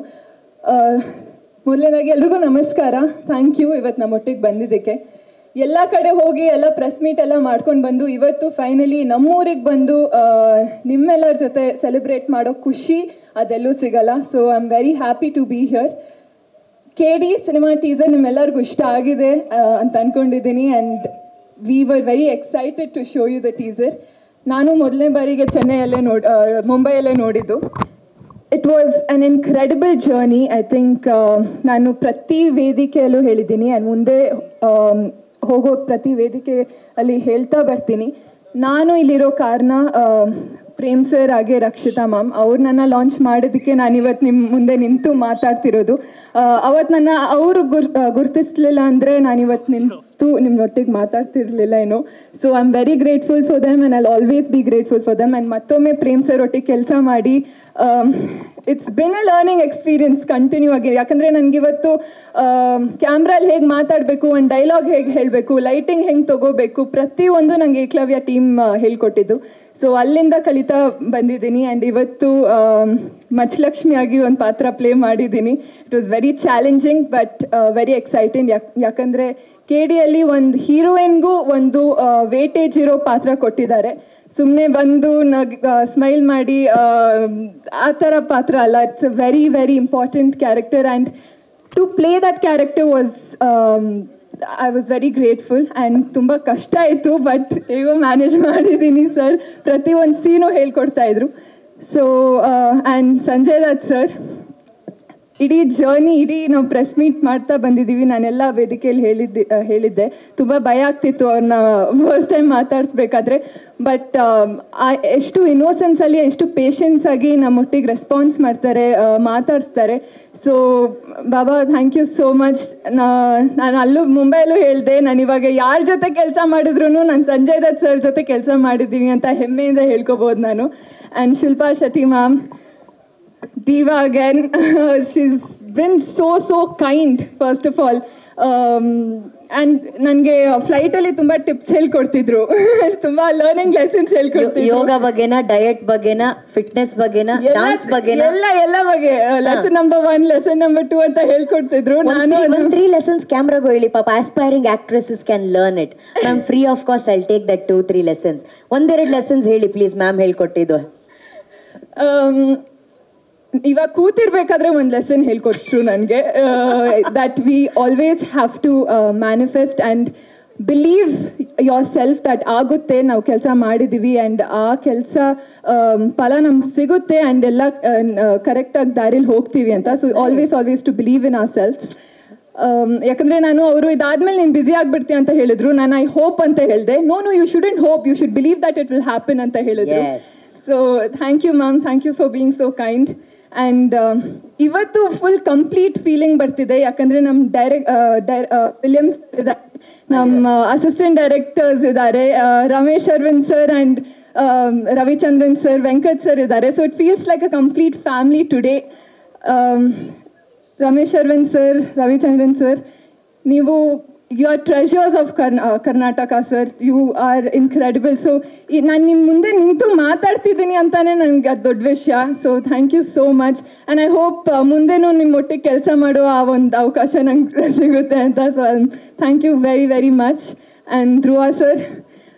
Speaker 5: ಮೊದಲನೇದಾಗಿ ಎಲ್ರಿಗೂ ನಮಸ್ಕಾರ. ಥ್ಯಾಂಕ್ ಯು ಇವತ್ತು ನಮ್ಮೊಟ್ಟಿಗೆ ಬಂದಿದ್ದಕ್ಕೆ. ಎಲ್ಲ ಕಡೆ ಹೋಗಿ ಎಲ್ಲ ಪ್ರೆಸ್ ಮೀಟ್ ಎಲ್ಲ ಮಾಡ್ಕೊಂಡು ಬಂದು ಇವತ್ತು ಫೈನಲಿ ನಮ್ಮೂರಿಗೆ ಬಂದು ನಿಮ್ಮೆಲ್ಲರ ಜೊತೆ ಸೆಲೆಬ್ರೇಟ್ ಮಾಡೋ ಖುಷಿ ಅದೆಲ್ಲೂ ಸಿಗಲ್ಲ. So I am very happy to be here. KD cinema teaser ನಿಮ್ಮೆಲ್ಲರಿಗೂ ಇಷ್ಟ ಆಗಿದೆ ಅಂತ ಅಂದ್ಕೊಂಡಿದ್ದೀನಿ. And we were very excited to show you the teaser. ನಾನು ಮೊದಲನೇ ಬಾರಿಗೆ ಮುಂಬೈಯಲ್ಲೇ ನೋಡಿದ್ದು. It was an incredible journey. I think ನಾನು ಪ್ರತಿ ವೇದಿಕೆಯಲ್ಲೂ ಹೇಳಿದ್ದೀನಿ, ಆ್ಯಂಡ್ ಮುಂದೆ ಹೋಗೋ ಪ್ರತಿ ವೇದಿಕೆ ಅಲ್ಲಿ ಹೇಳ್ತಾ ಬರ್ತೀನಿ. ನಾನು ಇಲ್ಲಿರೋ ಕಾರಣ ಪ್ರೇಮ್ ಸರ್ ಹಾಗೆ ರಕ್ಷಿತಾ ಮ್ಯಾಮ್, ಅವ್ರು ನನ್ನ ಲಾಂಚ್ ಮಾಡೋದಕ್ಕೆ ನಾನು ಇವತ್ತು ನಿಮ್ಮ ಮುಂದೆ ನಿಂತು ಮಾತಾಡ್ತಿರೋದು. ಅವತ್ತು ನನ್ನ ಅವರು ಗುರ್ತಿಸ್ಲಿಲ್ಲ ಅಂದರೆ ನಾನು ಇವತ್ತು ನಿಂತು ನಿಮ್ಮೊಟ್ಟಿಗೆ ಮಾತಾಡ್ತಿರ್ಲಿಲ್ಲ ಏನೋ. So I am very grateful for them and I'll always be grateful for them. And ಮತ್ತೊಮ್ಮೆ ಪ್ರೇಮ್ ಸರ್ ಒಟ್ಟಿಗೆ ಕೆಲಸ ಮಾಡಿ it's been a learning experience continue ಆಗಿ. ಯಾಕಂದರೆ ನನಗಿವತ್ತು ಕ್ಯಾಮ್ರಲ್ಲಿ ಹೇಗೆ ಮಾತಾಡಬೇಕು, ಒಂದು ಡೈಲಾಗ್ ಹೇಗೆ ಹೇಳಬೇಕು, ಲೈಟಿಂಗ್ ಹೆಂಗೆ ತೊಗೋಬೇಕು, ಪ್ರತಿಯೊಂದು ನನಗೆ ಏಕಲವ್ಯ ಟೀಮ್ ಹೇಳ್ಕೊಟ್ಟಿದ್ದು. ಸೊ ಅಲ್ಲಿಂದ ಕಲಿತಾ ಬಂದಿದ್ದೀನಿ. ಆ್ಯಂಡ್ ಇವತ್ತು ಮಚ್ಚಲಕ್ಷ್ಮಿಯಾಗಿ ಒಂದು ಪಾತ್ರ ಪ್ಲೇ ಮಾಡಿದ್ದೀನಿ. It was very challenging but very exciting. ಯಾಕಂದರೆ KDಯಲ್ಲಿ ಒಂದು ಹೀರೋಯಿನ್ಗೂ ಒಂದು ವೇಟೇಜ್ ಇರೋ ಪಾತ್ರ ಕೊಟ್ಟಿದ್ದಾರೆ. ಸುಮ್ಮನೆ ಬಂದು ಸ್ಮೈಲ್ ಮಾಡಿ ಆ ಥರ ಪಾತ್ರ ಅಲ್ಲ. It's a very very important character. And to play that character was I was very grateful. And ತುಂಬ ಕಷ್ಟ ಆಯಿತು ಬಟ್ ಹೇಗೋ ಮ್ಯಾನೇಜ್ ಮಾಡಿದ್ದೀನಿ ಸರ್. ಪ್ರತಿಯೊಂದು ಸೀನು ಹೇಳ್ಕೊಡ್ತಾಯಿದ್ರು. So and Sanjay Dutt sir, ಇಡೀ ಜರ್ನಿ, ಇಡೀ ನಾವು ಪ್ರೆಸ್ ಮೀಟ್ ಮಾಡ್ತಾ ಬಂದಿದ್ದೀವಿ. ನಾನೆಲ್ಲ ವೇದಿಕೆಯಲ್ಲಿ ಹೇಳಿದ್ದೆ ತುಂಬ ಭಯ ಆಗ್ತಿತ್ತು ಅವ್ರನ್ನ ಫಸ್ಟ್ ಟೈಮ್ ಮಾತಾಡಿಸ್ಬೇಕಾದ್ರೆ. ಬಟ್ ಎಷ್ಟು ಇನ್ನೋಸೆನ್ಸಲ್ಲಿ, ಎಷ್ಟು ಪೇಷನ್ಸಾಗಿ ನಮ್ಮೊಟ್ಟಿಗೆ ರೆಸ್ಪಾನ್ಸ್ ಮಾಡ್ತಾರೆ, ಮಾತಾಡಿಸ್ತಾರೆ. ಸೊ ಬಾಬಾ ಥ್ಯಾಂಕ್ ಯು ಸೋ ಮಚ್. ನಾನು ಅಲ್ಲೂ ಮುಂಬೈಯಲ್ಲೂ ಹೇಳಿದೆ, ನಾನು ಇವಾಗ ಯಾರ ಜೊತೆ ಕೆಲಸ ಮಾಡಿದ್ರು ನಾನು ಸಂಜಯ್ ದತ್ ಸರ್ ಜೊತೆ ಕೆಲಸ ಮಾಡಿದ್ದೀನಿ ಅಂತ ಹೆಮ್ಮೆಯಿಂದ ಹೇಳ್ಕೊಬೋದು ನಾನು. And Shilpa Shetty ma'am, diva again. She's been so kind first of all. And ನನಗೆ ಫ್ಲೈಟಲ್ಲಿ ತುಂಬ ಟಿಪ್ಸ್ ಹೇಳ್ಕೊಡ್ತಿದ್ರು, ತುಂಬ ಲರ್ನಿಂಗ್ ಲೆಸನ್ಸ್ ಹೇಳ್ಕೊಡ್ತಿದ್ರು.
Speaker 2: ಯೋಗ ಬಗ್ಗೆನಾ, ಡಯಟ್ ಬಗ್ಗೆನಾ, ಫಿಟ್ನೆಸ್ ಬಗ್ಗೆನಾ, ಡಾನ್ಸ್ ಬಗ್ಗೆನಾ,
Speaker 5: ಎಲ್ಲ ಬಗ್ಗೆ ಲೆಸನ್ ನಂಬರ್ 1, ಲೆಸನ್ ನಂಬರ್ 2 ಅಂತ ಹೇಳ್ಕೊಡ್ತಿದ್ರು. ನಾನು
Speaker 2: 3 lessons ಕ್ಯಾಮ್ರಾಗೂ ಹೇಳಿ ಪಾಪ. Aspiring actresses can learn it ma'am. Free of cost I'll take that 2-3 lessons. 1-2 lessons ಹೇಳಿ ಪ್ಲೀಸ್ ಮ್ಯಾಮ್ ಹೇಳ್ಕೊಟ್ಟಿದ್ದು.
Speaker 5: ಇವಾಗ ಕೂತಿರ್ಬೇಕಾದ್ರೆ ಒಂದು ಲೆಸನ್ ಹೇಳ್ಕೊಟ್ರು ನನಗೆ, that we always have to manifest and believe your self that ಆಗುತ್ತೆ, ನಾವು ಕೆಲಸ ಮಾಡಿದ್ದೀವಿ ಆ್ಯಂಡ್ ಆ ಕೆಲಸ ಫಲ ನಮ್ಗೆ ಸಿಗುತ್ತೆ ಆ್ಯಂಡ್ ಎಲ್ಲ ಕರೆಕ್ಟಾಗಿ ದಾರಿಲಿ ಹೋಗ್ತೀವಿ ಅಂತ. So always to believe in our selfs. ಯಾಕಂದರೆ ನಾನು ಅವರು ಇದಾದ್ಮೇಲೆ ನೀನು ಬ್ಯುಸಿ ಆಗಿಬಿಡ್ತೀಯ ಅಂತ ಹೇಳಿದ್ರು. ನಾನು ಐ ಹೋಪ್ ಅಂತ ಹೇಳಿದೆ. No you shouldn't hope, you should believe that it will happen ಅಂತ ಹೇಳಿದ್ರು. So thank you ma'am, thank you for being so kind. And ಇವತ್ತು ಫುಲ್ ಕಂಪ್ಲೀಟ್ ಫೀಲಿಂಗ್ ಬರ್ತಿದೆ. ಯಾಕಂದರೆ ನಮ್ಮ ಫಿಲಿಮ್ಸ್ ಇದ್ದಾರೆ, ನಮ್ಮ ಅಸಿಸ್ಟೆಂಟ್ ಡೈರೆಕ್ಟರ್ಸ್ ಇದ್ದಾರೆ, Ramesh Aravind sir and Ravichandran sir, Venkat sir ಇದ್ದಾರೆ. So it feels like a complete family today. Ramesh Aravind sir, Ravichandran sir, ನೀವು you are treasures of Karnataka sir. You are incredible. So ನಾನು ನಿಮ್ಮ ಮುಂದೆ ನಿಂತು ಮಾತಾಡ್ತಿದ್ದೀನಿ ಅಂತಾನೆ ನನಗೆ ಅದು ದೊಡ್ಡ ವಿಷಯ. So thank you so much. And I hope ಮುಂದೆನೂ ನಿಮ್ಮೊಟ್ಟಿಗೆ ಕೆಲಸ ಮಾಡೋ ಆ ಒಂದು ಅವಕಾಶ ನಂಗೆ ಸಿಗುತ್ತೆ ಅಂತ. So thank you very very much. And Dhruva sir,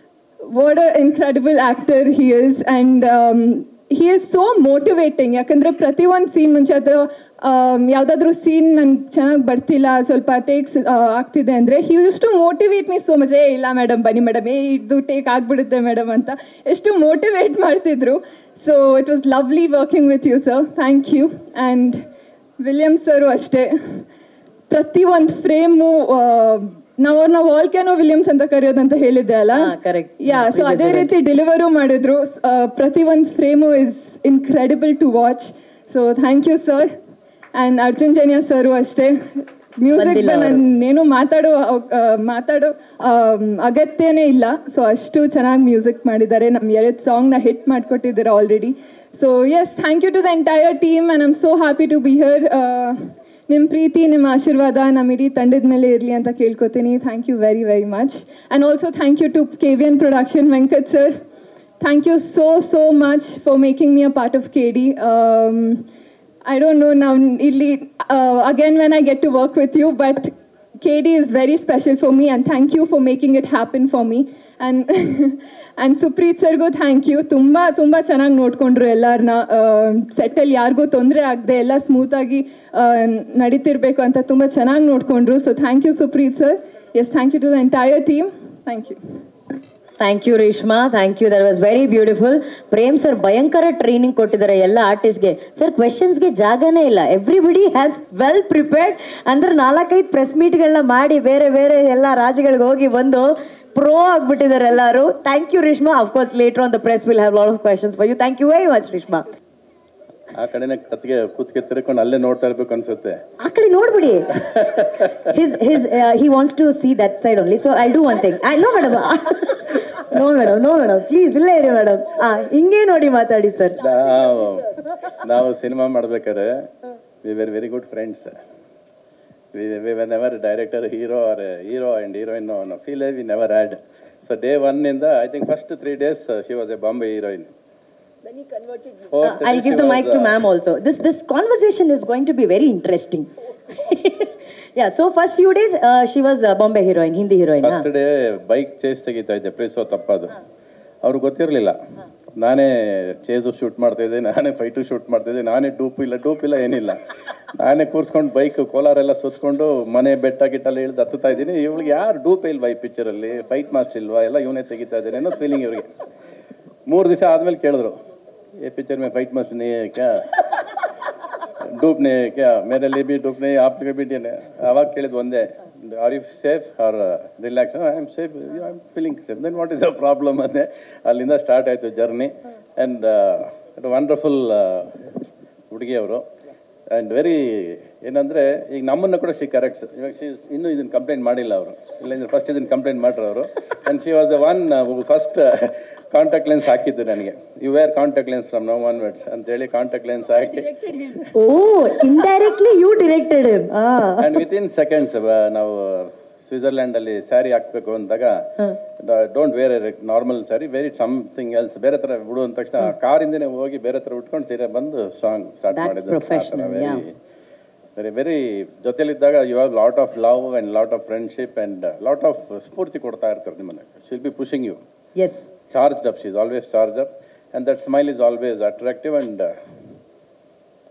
Speaker 5: what an incredible actor he is, and he is so motivating. ಯಾಕಂದರೆ ಪ್ರತಿಯೊಂದು ಸೀನ್ ಮುಂಚೆ ಅಥವಾ ಯಾವುದಾದ್ರೂ ಸೀನ್ ನನಗೆ ಚೆನ್ನಾಗಿ ಬರ್ತಿಲ್ಲ, ಸ್ವಲ್ಪ ಟೇಕ್ಸ್ ಆಗ್ತಿದೆ ಅಂದರೆ he used to motivate me so much. ಇಲ್ಲ ಮೇಡಮ್ ಬನ್ನಿ ಮೇಡಮ್, ಇದು ಟೇಕ್ ಆಗಿಬಿಡುತ್ತೆ ಮೇಡಮ್ ಅಂತ ಎಷ್ಟು ಮೋಟಿವೇಟ್ ಮಾಡ್ತಿದ್ರು. So it was lovely working with you sir. Thank you. And William sir ಅಷ್ಟೇ, ಪ್ರತಿಯೊಂದು ಫ್ರೇಮು ನಾವು ಅವ್ರನ್ನ ವಾಲ್ಕ್ಯಾನೋ ವಿಲಿಯಮ್ಸ್ ಅಂತ ಕರೆಯೋದಂತ ಹೇಳಿದ್ದೆ ಅಲ್ಲ,
Speaker 2: ಕರೆಕ್ಟ್.
Speaker 5: ಯಾ, ಸೊ ಅದೇ ರೀತಿ ಡೆಲಿವರು ಮಾಡಿದ್ರು. ಪ್ರತಿ ಒಂದು frame is incredible to watch. So thank you sir. And Arjun Janya sir ಅಷ್ಟೇ, ಮ್ಯೂಸಿಕ್ ನಾನೇನು ಮಾತಾಡೋ ಅಗತ್ಯನೇ ಇಲ್ಲ. ಸೊ ಅಷ್ಟು ಚೆನ್ನಾಗಿ ಮ್ಯೂಸಿಕ್ ಮಾಡಿದ್ದಾರೆ. ನಮ್ಮ 2 ಸಾಂಗ್ನ ಹಿಟ್ ಮಾಡಿಕೊಟ್ಟಿದ್ದಾರೆ already. So yes, thank you to the entire team and I am so happy to be here. ನಿಮ್ಮ ಪ್ರೀತಿ, ನಿಮ್ಮ ಆಶೀರ್ವಾದ ನಮ್ಮ ಇಡೀ ತಂಡದ ಮೇಲೆ ಇರಲಿ ಅಂತ ಕೇಳ್ಕೊತೀನಿ. Thank you very very much. And also thank you to KVN production, Venkat sir. Thank you so much for making me a part of KD. I don't know now, again when I get to work with you, but KD is very special for me, and thank you for making it happen for me. And Supreeth ಸರ್ಗೂ ಥ್ಯಾಂಕ್ ಯು. ತುಂಬ ಚೆನ್ನಾಗಿ ನೋಡಿಕೊಂಡ್ರು ಎಲ್ಲರನ್ನ. ಸೆಟ್ಟಲ್ಲಿ ಯಾರಿಗೂ ತೊಂದರೆ ಆಗದೆ ಎಲ್ಲ ಸ್ಮೂತಾಗಿ ನಡೀತಿರ್ಬೇಕು ಅಂತ ತುಂಬ ಚೆನ್ನಾಗಿ ನೋಡಿಕೊಂಡ್ರು. So thank you Supreeth sir. Yes, thank you to the entire team. Thank you.
Speaker 2: Thank you Reshma, thank you. That was very beautiful. Prem sir ಭಯಂಕರ ಟ್ರೈನಿಂಗ್ ಕೊಟ್ಟಿದ್ದಾರೆ ಎಲ್ಲ ಆರ್ಟಿಸ್ಟ್ಗೆ. ಸರ್ ಕ್ವೆಶನ್ಸ್ಗೆ ಜಾಗನೇ ಇಲ್ಲ, ಎವ್ರಿಬಡಿ ಹ್ಯಾಸ್ ವೆಲ್ ಪ್ರಿಪೇರ್ಡ್. ಅಂದ್ರೆ 4-5 ಪ್ರೆಸ್ ಮೀಟ್ಗಳನ್ನ ಮಾಡಿ ಬೇರೆ ಬೇರೆ ಎಲ್ಲ ರಾಜ್ಯಗಳಿಗೆ ಹೋಗಿ ಬಂದು ಪ್ರೋ ಆಗ್ಬಿಟ್ಟಿದ್ದಾರೆ ಎಲ್ಲರೂ. Thank you Reshma. Of course later on the press will have lot of questions for you. Thank you very much Reshma.
Speaker 6: ಆ ಕಡೆನೇ ಕತ್ತಿಗೆ ಕೂತ್ಗೆ ತಿರ್ಕೊಂಡು ಅಲ್ಲೇ ನೋಡ್ತಾ ಇರ್ಬೇಕು ಅನ್ಸುತ್ತೆ.
Speaker 2: ಆ ಕಡೆ ನೋಡ್ಬಿಡಿ. he wants to see that side only, so I'll do one thing. No madam please ಇಲ್ಲೇ ಇರಿ ಮೇಡಮ್. ಹಿಂಗೆ ನೋಡಿ ಮಾತಾಡಿ ಸರ್.
Speaker 6: ನಾವು ಸಿನಿಮಾ ಮಾಡ್ಬೇಕಾದ್ರೆ we were very good friends. we were never director, hero and heroine, no feel we never had. So day 1 ಇಂದ I think first 3 days she was a Bombay heroine.
Speaker 2: Then he converted you. I'll give the mic to ma'am also. This conversation is going to be very interesting. Yeah, so first few days she was Bombay heroine, Hindi heroine.
Speaker 6: First day bike chase ತೆಗಿತಾ ಇದ್ದೆ, ಪ್ರೇಸೋ ತಪ್ಪದು. ಅವ್ರಿಗೆ ಗೊತ್ತಿರಲಿಲ್ಲ. ನಾನೇ ಚೇಸು ಶೂಟ್ ಮಾಡ್ತಾಯಿದ್ದೆ, ನಾನೇ ಫೈಟು ಶೂಟ್ ಮಾಡ್ತಾಯಿದ್ದೆ, ನಾನೇ ಡೂಪ್ ಇಲ್ಲ ಏನಿಲ್ಲ. ನಾನೇ ಕೂರಿಸ್ಕೊಂಡು ಬೈಕ್ ಕೋಲಾರೆಲ್ಲ ಸುತ್ಕೊಂಡು ಮನೆ ಬೆಟ್ಟ ಗಿಟ್ಟಲ್ಲಿ ಇಳಿದು ಹತ್ತುತ್ತಾ ಇದ್ದೀನಿ. ಇವಳಿಗೆ ಯಾರು ಡೂಪ್ ಇಲ್ವಾ ಈ ಪಿಕ್ಚರಲ್ಲಿ, ಫೈಟ್ ಮಾಸ್ಟರ್ ಇಲ್ವಾ, ಎಲ್ಲ ಇವನೇ ತೆಗಿತಾ ಇದ್ದೇನೆ ಅನ್ನೋ ಫೀಲಿಂಗ್ ಇವ್ರಿಗೆ. 3 ದಿವಸ ಆದಮೇಲೆ ಕೇಳಿದ್ರು, ये पिक्चर में फाइट मस्त नहीं है क्या, डूप नहीं है क्या, मेरे लिए भी डूप नहीं, आप भी नहीं है. आवाज ಕೇಳಿದ್ದು ಒಂದೇ, are you safe or relaxed? I am safe, I am feeling safe. Then what is the problem ಅಂದೆ. ಅಲ್ಲಿಂದ ಸ್ಟಾರ್ಟ್ ಆಯಿತು ಜರ್ನಿ. ಆ್ಯಂಡ್ ವಂಡರ್ಫುಲ್ ಹುಡುಗಿ ಅವರು. ಆ್ಯಂಡ್ ವೆರಿ ಏನಂದರೆ ಈಗ ನಮ್ಮನ್ನು ಕೂಡ ಶಿ ಕರೆಕ್ಟ್ಸ್. ಇವಾಗ ಇನ್ನೂ ಇದನ್ನು ಕಂಪ್ಲೇಂಟ್ ಮಾಡಿಲ್ಲ ಅವರು, ಇಲ್ಲ ಫಸ್ಟ್ ಇದನ್ನು ಕಂಪ್ಲೇಂಟ್ ಮಾಡ್ರು ಅವರು. And she was the one first contact lens ಹಾಕಿದ್ದು ನನಗೆ. You wear contact lens from now onwards ಅಂತೇಳಿ ಕಾಂಟ್ಯಾಕ್ಟ್ ಲೆನ್ಸ್ ಹಾಕಿ
Speaker 2: indirectly you directed him.
Speaker 6: And within seconds ನಾವು ಸ್ವಿಟ್ಜರ್ಲ್ಯಾಂಡಲ್ಲಿ ಸ್ಯಾರಿ ಹಾಕಬೇಕು ಅಂದಾಗ, don't wear a normal sari, wear it something else, ಬೇರೆ ಥರ ಬಿಡು ಅಂದ ತಕ್ಷಣ ಕಾರಿಂದನೇ ಹೋಗಿ ಬೇರೆ ಥರ ಉಟ್ಕೊಂಡು ಸೀರೆ ಬಂದು ಸಾಂಗ್ ಸ್ಟಾರ್ಟ್ ಮಾಡಿದ್ದು. ವೆರಿ ವೆರಿ ಜೊತೆಲಿದ್ದಾಗ you have lot of love and lot of friendship and lot of ಸ್ಫೂರ್ತಿ ಕೊಡ್ತಾ ಇರ್ತಾರೆ ನಿಮ್ಮನ್ನು. She'll be pushing you.
Speaker 2: Yes.
Speaker 6: Charged up, she is always charged up, and that smile is always attractive and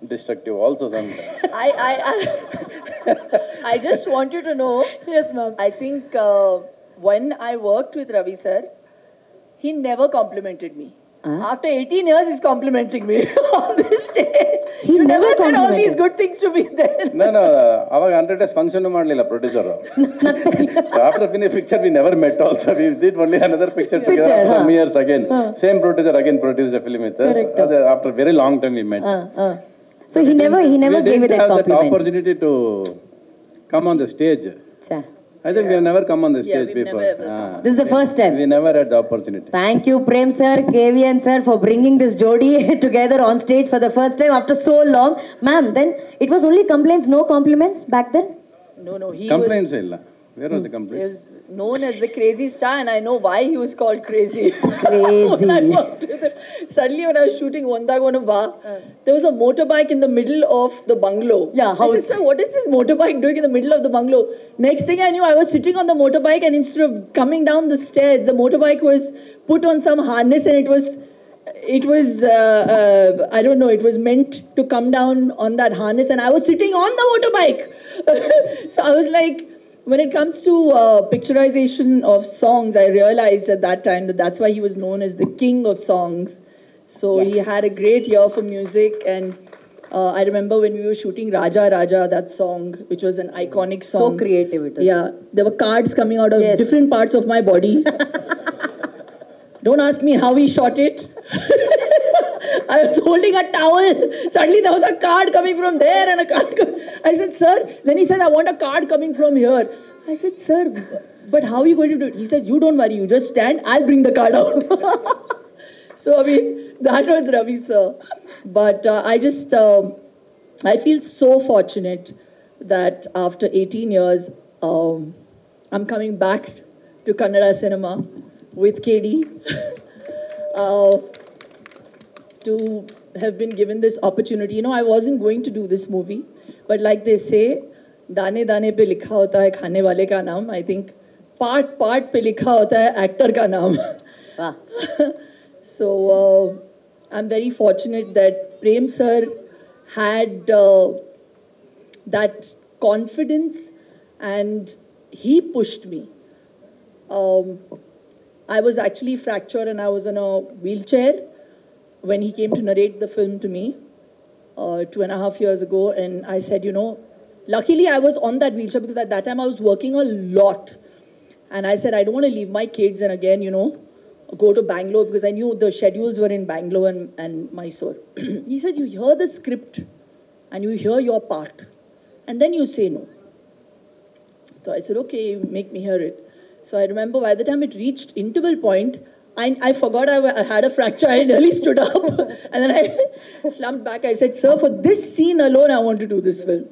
Speaker 6: destructive also sometimes.
Speaker 7: I just want you to know.
Speaker 2: Yes, ma'am.
Speaker 7: I think when I worked with Ravi sir, he never complimented me. After 18 years, he's complimenting me on this stage.
Speaker 2: He never
Speaker 7: said all these good things to me then.
Speaker 6: No. ಅವಾಗ 100 days ಫಂಕ್ಷನ್ ಮಾಡಲಿಲ್ಲ producer. After finish picture we never met also. We did only another picture together after some years again. Same producer again produced a film with us. After very long time we met.
Speaker 2: So he never gave you that compliment.
Speaker 6: That opportunity to come on the stage. I think we have never come on the
Speaker 7: Yeah,
Speaker 6: stage
Speaker 7: we've
Speaker 6: before.
Speaker 7: never ever
Speaker 2: This is the first time.
Speaker 6: We never had the opportunity.
Speaker 2: Thank you, Prem sir, KVN sir, for bringing this jodi together on stage for the first time after so long. Ma'am, then it was only complaints, no compliments back then?
Speaker 7: No, he
Speaker 6: Complaints illa. Where was the
Speaker 7: he
Speaker 6: complaints?
Speaker 7: was known as the crazy star, and I know why he was called crazy.
Speaker 2: Crazy.
Speaker 7: When I worked with him. Suddenly, when I was shooting Ondagonaba, there was a motorbike in the middle of the bungalow.
Speaker 2: Yeah,
Speaker 7: I said, sir, what is this motorbike doing in the middle of the bungalow? Next thing I knew, I was sitting on the motorbike, and instead of coming down the stairs, the motorbike was put on some harness, and it was I don't know, it was meant to come down on that harness, and I was sitting on the motorbike. So I was like, when it comes to picturization of songs, I realized at that time that that's why he was known as the king of songs. So he had a great ear for music, and I remember when we were shooting Raja Raja, that song, which was an iconic song.
Speaker 2: So creative it is.
Speaker 7: Yeah, there were cards coming out of
Speaker 2: Yes.
Speaker 7: different parts of my body. Don't ask me how he shot it. I was holding a towel. Suddenly there was a card coming from there and a card. I said, sir. Then he said, I want a card coming from here. I said, sir, but how are you going to do it? He said, you don't worry. You just stand. I'll bring the card out. So, I mean, that was Ravi, sir. But I feel so fortunate that after 18 years, I'm coming back to Kannada cinema with KD. To have been given this opportunity. You know, I wasn't going to do this movie, but like they say, दाने दाने पे लिखा होता है खाने वाले का नाम. I think part पे लिखा होता है actor का नाम.
Speaker 2: Wow.
Speaker 7: So I'm very fortunate that Prem sir had that confidence, and he pushed me. I was actually fractured and I was in a wheelchair when he came to narrate the film to me 2.5 years ago. And I said, you know, luckily I was on that wheelchair because at that time I was working a lot. And I said, I don't want to leave my kids and again, you know, go to Bangalore because I knew the schedules were in Bangalore and Mysore. He said, you hear the script and you hear your part and then you say no. So I said, okay, you make me hear it. So I remember by the time it reached interval point, I forgot I had a fracture. I nearly stood up. And then I slumped back. I said, sir, for this scene alone, I want to do this film.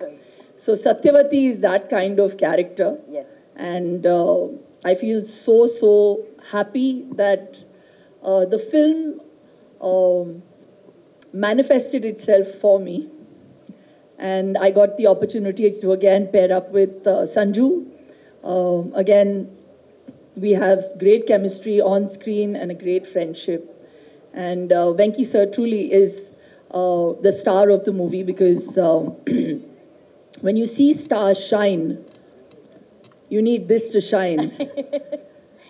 Speaker 7: So Satyavati is that kind of character.
Speaker 2: Yes.
Speaker 7: And I feel so happy that the film manifested itself for me. And I got the opportunity to again pair up with Sanju. Again, we have great chemistry on screen and a great friendship. And Venki sir truly is the star of the movie because when you see stars shine, you need this to shine.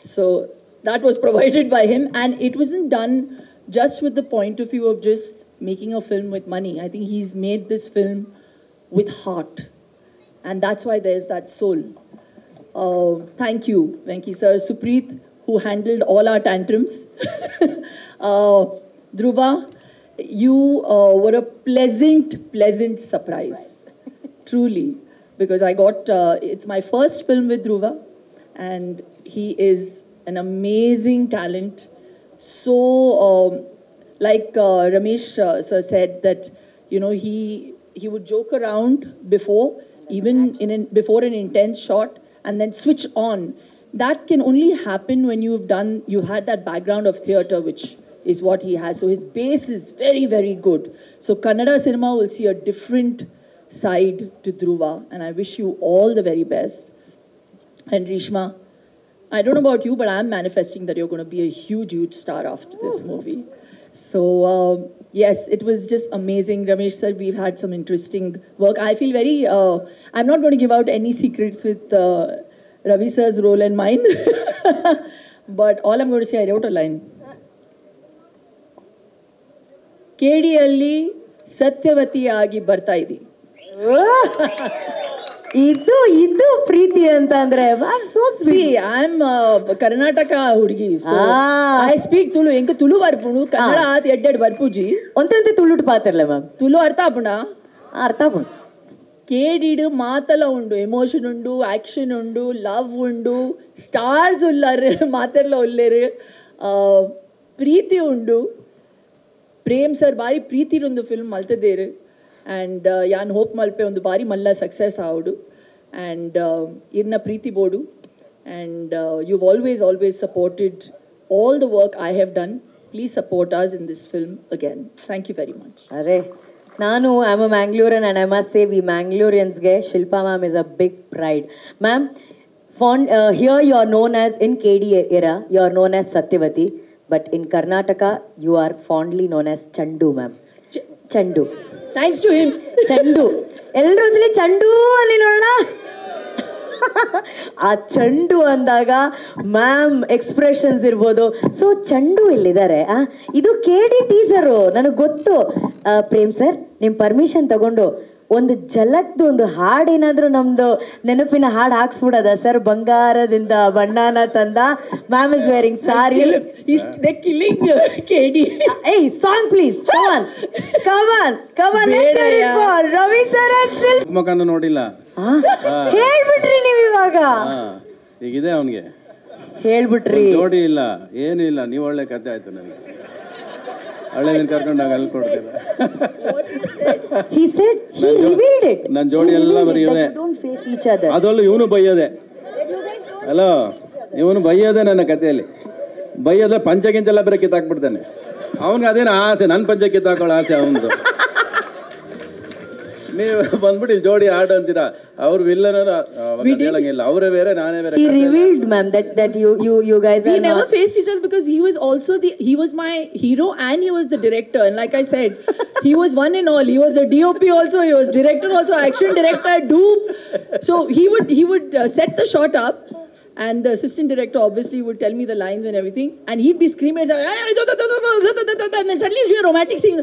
Speaker 7: So that was provided by him, and it wasn't done just with the point of view of just making a film with money. I think he's made this film with heart, and that's why there's that soul. Thank you, Venki sir. Supreet, who handled all our tantrums. Dhruva, you were a pleasant surprise. Truly. Because I got, it's my first film with Dhruva, and he is an amazing talent. So, like Ramesh sir said that, you know, he would joke around before, even before an intense shot, and then switch on. That can only happen when you had that background of theatre, which is what he has. So his base is very, very good. So Kannada cinema will see a different side to Dhruva, and I wish you all the very best. And Rishma, I don't know about you, but I'm manifesting that you're going to be a huge star after this movie. So yes, it was just amazing. Ramesh sir, we've had some interesting work. I feel very, I'm not going to give out any secrets with Ravi sir's role and mine. But all I'm going to say, I wrote a line. KD-alli Satyavati agi barta idi.
Speaker 2: ಇದು ಪ್ರೀತಿ ಅಂತ ಅಂದ್ರೆ
Speaker 7: See, I'm Karnataka ಹುಡುಗಿ. So I speak Tulu. ಎಂಕ Tulu ಬರ್ಪುಣು Kannada ಆತ್ ಎಡ್ಡೆಡ್ ಬರ್ಪುಜಿ.
Speaker 2: ಒಂದಂತೆ ತುಳುಟು ಪಾತಿರ್ಲೆ ಮ್ಯಾಮ್.
Speaker 7: ತುಳು ಅರ್ಥ ಆಪುಣ?
Speaker 2: ಅರ್ಥ ಆಪುಣ.
Speaker 7: కేడీడు మాతల ఉండు ఎమోషన్ ఉండు యాక్షన్ ఉండు లవ్ ఉండు ಸ್ಟಾರ್ಸ್ ಉಳ್ಳಾರು ಮಾತೆಲ್ಲ ಉಳ್ಳೇರು ಪ್ರೀತಿ ಉಂಡು ಪ್ರೇಮ್ ಸರ್ ಬಾರಿ ಪ್ರೀತಿರೊಂದು ಫಿಲ್ಮ್ ಮಲ್ತದೇರು ಆ್ಯಂಡ್ ಯಾನ್ ಹೋಪ್ ಮಲ್ಪೆ ಒಂದು ಬಾರಿ ಮಲ್ಲ ಸಕ್ಸಸ್ ಆವಡು ಆ್ಯಂಡ್ ಇರ್ನ ಪ್ರೀತಿ ಬೋಡು and you've always supported all the work I have done. Please support us in this film again. Thank you very much.
Speaker 2: ಅರೆ ನಾನು I'm a Mangalorean and I must say we Mangaloreansಗೆ Shilpa ma'am is a big pride. Ma'am, here you are known as, in KD era, you are known as Satyavati, but in Karnataka you are fondly known as Chandu, ma'am. Chandu.
Speaker 7: Thanks to him.
Speaker 2: Chandu. ಎಲ್ಲರೂ ಒಂದ್ಸಲಿ ಚಂಡು ಅಲ್ಲಿ ನೋಡೋಣ. ಆ ಚಂಡು ಅಂದಾಗ ಮ್ಯಾಮ್ ಎಕ್ಸ್ಪ್ರೆಷನ್ಸ್ ಇರ್ಬೋದು. ಸೊ ಚಂಡು ಇಲ್ಲಿದ್ದಾರೆ. ಇದು KD ಟೀಸರು, ನನಗೆ ಗೊತ್ತು. ಪ್ರೇಮ್ ಸರ್, ನಿಮ್ಮ ಪರ್ಮಿಷನ್ ತಗೊಂಡು ಒಂದು ಜಲಕ್ದು ಒಂದು ಹಾಡು ಏನಾದರೂ ನಮ್ದು ನೆನಪಿನ ಹಾಡು ಹಾಕ್ಸ್ಬಿಡೋದ ಸರ್? ಬಂಗಾರದಿಂದ ಬಣ್ಣನ ತಂದ ma'am is wearing sari. Hey song please, come on Ravi sir action.
Speaker 6: ಮುಖನೂ ನೋಡಿಲ್ಲ,
Speaker 2: ಹೇಳ್ಬಿಟ್ರಿ ನೀವು ಇವಾಗ.
Speaker 6: ಈಗಿದೆ ಅವನಿಗೆ
Speaker 2: ಹೇಳ್ಬಿಟ್ರಿ.
Speaker 6: ಜೋಡಿ ಇಲ್ಲ, ಏನೂ ಇಲ್ಲ. ನೀವು ಒಳ್ಳೆ ಕಥೆ ಆಯ್ತು ನನಗೆ. ಹಳ್ಳಿ ಕರ್ಕೊಂಡು ಅಲ್ಲಿ ಕೊಡ್ತೀರ. ನನ್ನ ಜೋಡಿ ಎಲ್ಲ ಬರೀ ಇವನೇ. ಅದರಲ್ಲೂ ಇವನು ಬೈಯೋದೆ. ಹಲೋ, ಇವನು ಬೈಯೋದೆ ನನ್ನ ಕಥೆಯಲ್ಲಿ. ಬೈಯೋದ್ರೆ ಪಂಚ ಗಿಂಚೆಲ್ಲ ಬೇರೆ ಕಿತ್ತಾಕ್ಬಿಡ್ತಾನೆ. ಅವನಿಗೆ ಅದೇನು ಆಸೆ, ನನ್ನ ಪಂಚ ಕಿತ್ತಾಕೊಳ್ಳೋ ಆಸೆ ಅವನದು. ನೀವು ಬಂದ್ಬಿಟ್ಟು ಇಲ್ಲಿ ಜೋಡಿ ಆಡು ಅಂತೀರಾ. ಅವ್ರು ವಿಲ್ಲನರು ಹೇಳಂಗಿಲ್ಲ, ಅವರೇ ಬೇರೆ ನಾನೇ ಬೇರೆ.
Speaker 2: He revealed, ma'am, that you guys
Speaker 7: we
Speaker 2: are
Speaker 7: never
Speaker 2: not...
Speaker 7: faced each other because he was my hero and he was the director, and like I said, he was one and all. He was a DOP also, he was director also, action director, dupe. So he would set the shot up, and the assistant director obviously would tell me the lines and everything, and he'd be screaming, and then suddenly it's a romantic scene,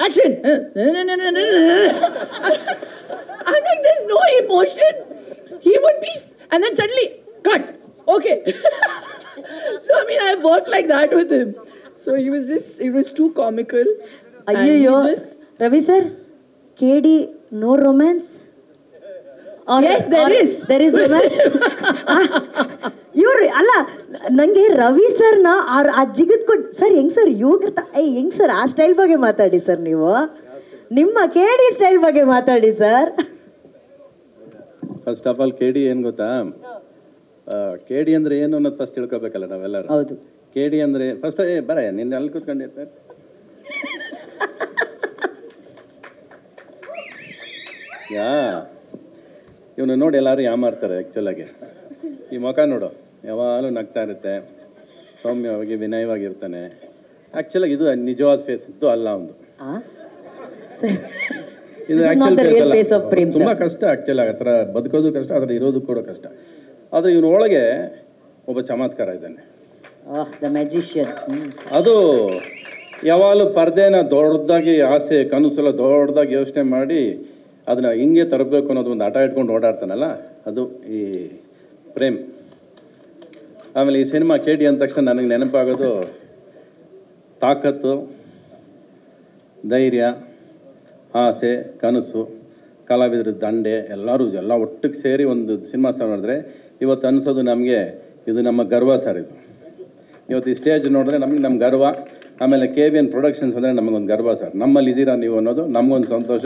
Speaker 7: action. I'm like, there's no emotion. He would be, and then suddenly, cut. Okay. So I mean, I've worked like that with him. So it was too comical.
Speaker 2: Ayyo, Ravi sir, KD, no romance? Or,
Speaker 7: yes, there is.
Speaker 2: There is romance. ಇವ್ರು ಅಲ್ಲ, ನನಗೆ ರವಿ ಸರ್ನ ಆ ಜಿಗದ್ ಕೊಟ್ಟು ಸರ್ ಹೆಂಗ್ ಸರ್ ಯೋಗಿರ್ತ ಹೆಂಗ್ ಸರ್ ಆ ಸ್ಟೈಲ್ ಬಗ್ಗೆ ಮಾತಾಡಿ ಸರ್. ನೀವು ನಿಮ್ಮ KD ಸ್ಟೈಲ್ ಬಗ್ಗೆ ಮಾತಾಡಿ sir.
Speaker 6: First of all KD ಏನು ಗೊತ್ತಾ? KD ಅಂದ್ರೆ ಏನು ಅನ್ನೋದು ಫಸ್ಟ್ ತಿಳ್ಕೊಬೇಕಲ್ಲ ನಾವೆಲ್ಲರೂ.
Speaker 2: ಹೌದು.
Speaker 6: KD ಅಂದ್ರೆ ಫಸ್ಟ್ ಬರ ನಿನ್ನೆ ಅಲ್ಲಿ ಕೂತ್ಕೊಂಡಿರ್ತಾರೆ. ಇವನು ನೋಡಿ ಎಲ್ಲರೂ ಯಾಮಾರ್ತಾರೆ ಆ್ಯಕ್ಚುಲಾಗಿ. ಈ ಮುಖ ನೋಡು, ಯಾವಾಗಲೂ ನಗ್ತಾ ಇರುತ್ತೆ, ಸೌಮ್ಯವಾಗಿ ವಿನಯವಾಗಿರ್ತಾನೆ. ಆ್ಯಕ್ಚುಲಾಗಿ ಇದು ನಿಜವಾದ ಫೇಸ್ ಇದ್ದು ಅಲ್ಲ ಒಂದು. ಇದು ಆ್ಯಕ್ಚುಲ್ ಫೇಸ್ ಅಲ್ಲ. ತುಂಬ ಕಷ್ಟ ಆ್ಯಕ್ಚುಲಾಗಿ. ಆ ಥರ ಬದುಕೋದು ಕಷ್ಟ, ಆ ಥರ ಇರೋದು ಕೂಡ ಕಷ್ಟ. ಆದರೆ ಇವನ ಒಳಗೆ ಒಬ್ಬ ಚಮತ್ಕಾರ ಇದ್ದಾನೆ, ಅದು ಯಾವಾಗಲೂ ಪರ್ದೆನ ದೊಡ್ಡದಾಗಿ ಆಸೆ ಕನಸೆಲ್ಲ ದೊಡ್ಡದಾಗಿ ಯೋಚನೆ ಮಾಡಿ ಅದನ್ನ ಹಿಂಗೆ ತರಬೇಕು ಅನ್ನೋದು ಒಂದು ಆಟ ಇಟ್ಕೊಂಡು ಓಡಾಡ್ತಾನಲ್ಲ, ಅದು ಈ ಪ್ರೇಮ್. ಆಮೇಲೆ ಈ ಸಿನಿಮಾ KD ಅಂದ ತಕ್ಷಣ ನನಗೆ ನೆನಪಾಗೋದು ತಾಕತ್ತು, ಧೈರ್ಯ, ಆಸೆ, ಕನಸು, ಕಲಾವಿದರ ದಂಡೆ ಎಲ್ಲ ಒಟ್ಟಿಗೆ ಸೇರಿ ಒಂದು ಸಿನಿಮಾ ಸಹ ನೋಡಿದ್ರೆ ಇವತ್ತು ಅನಿಸೋದು ನಮಗೆ ಇದು ನಮ್ಮ ಗರ್ವ ಸರ್. ಇದು ಇವತ್ತು ಈ ಸ್ಟೇಜ್ ನೋಡಿದ್ರೆ ನಮ್ಮ ಗರ್ವ. ಆಮೇಲೆ KVN ಪ್ರೊಡಕ್ಷನ್ಸ್ ಅಂದರೆ ನಮಗೊಂದು ಗರ್ವ ಸರ್. ನಮ್ಮಲ್ಲಿ ಇದ್ದೀರಾ ನೀವು ಅನ್ನೋದು ನಮಗೊಂದು ಸಂತೋಷ.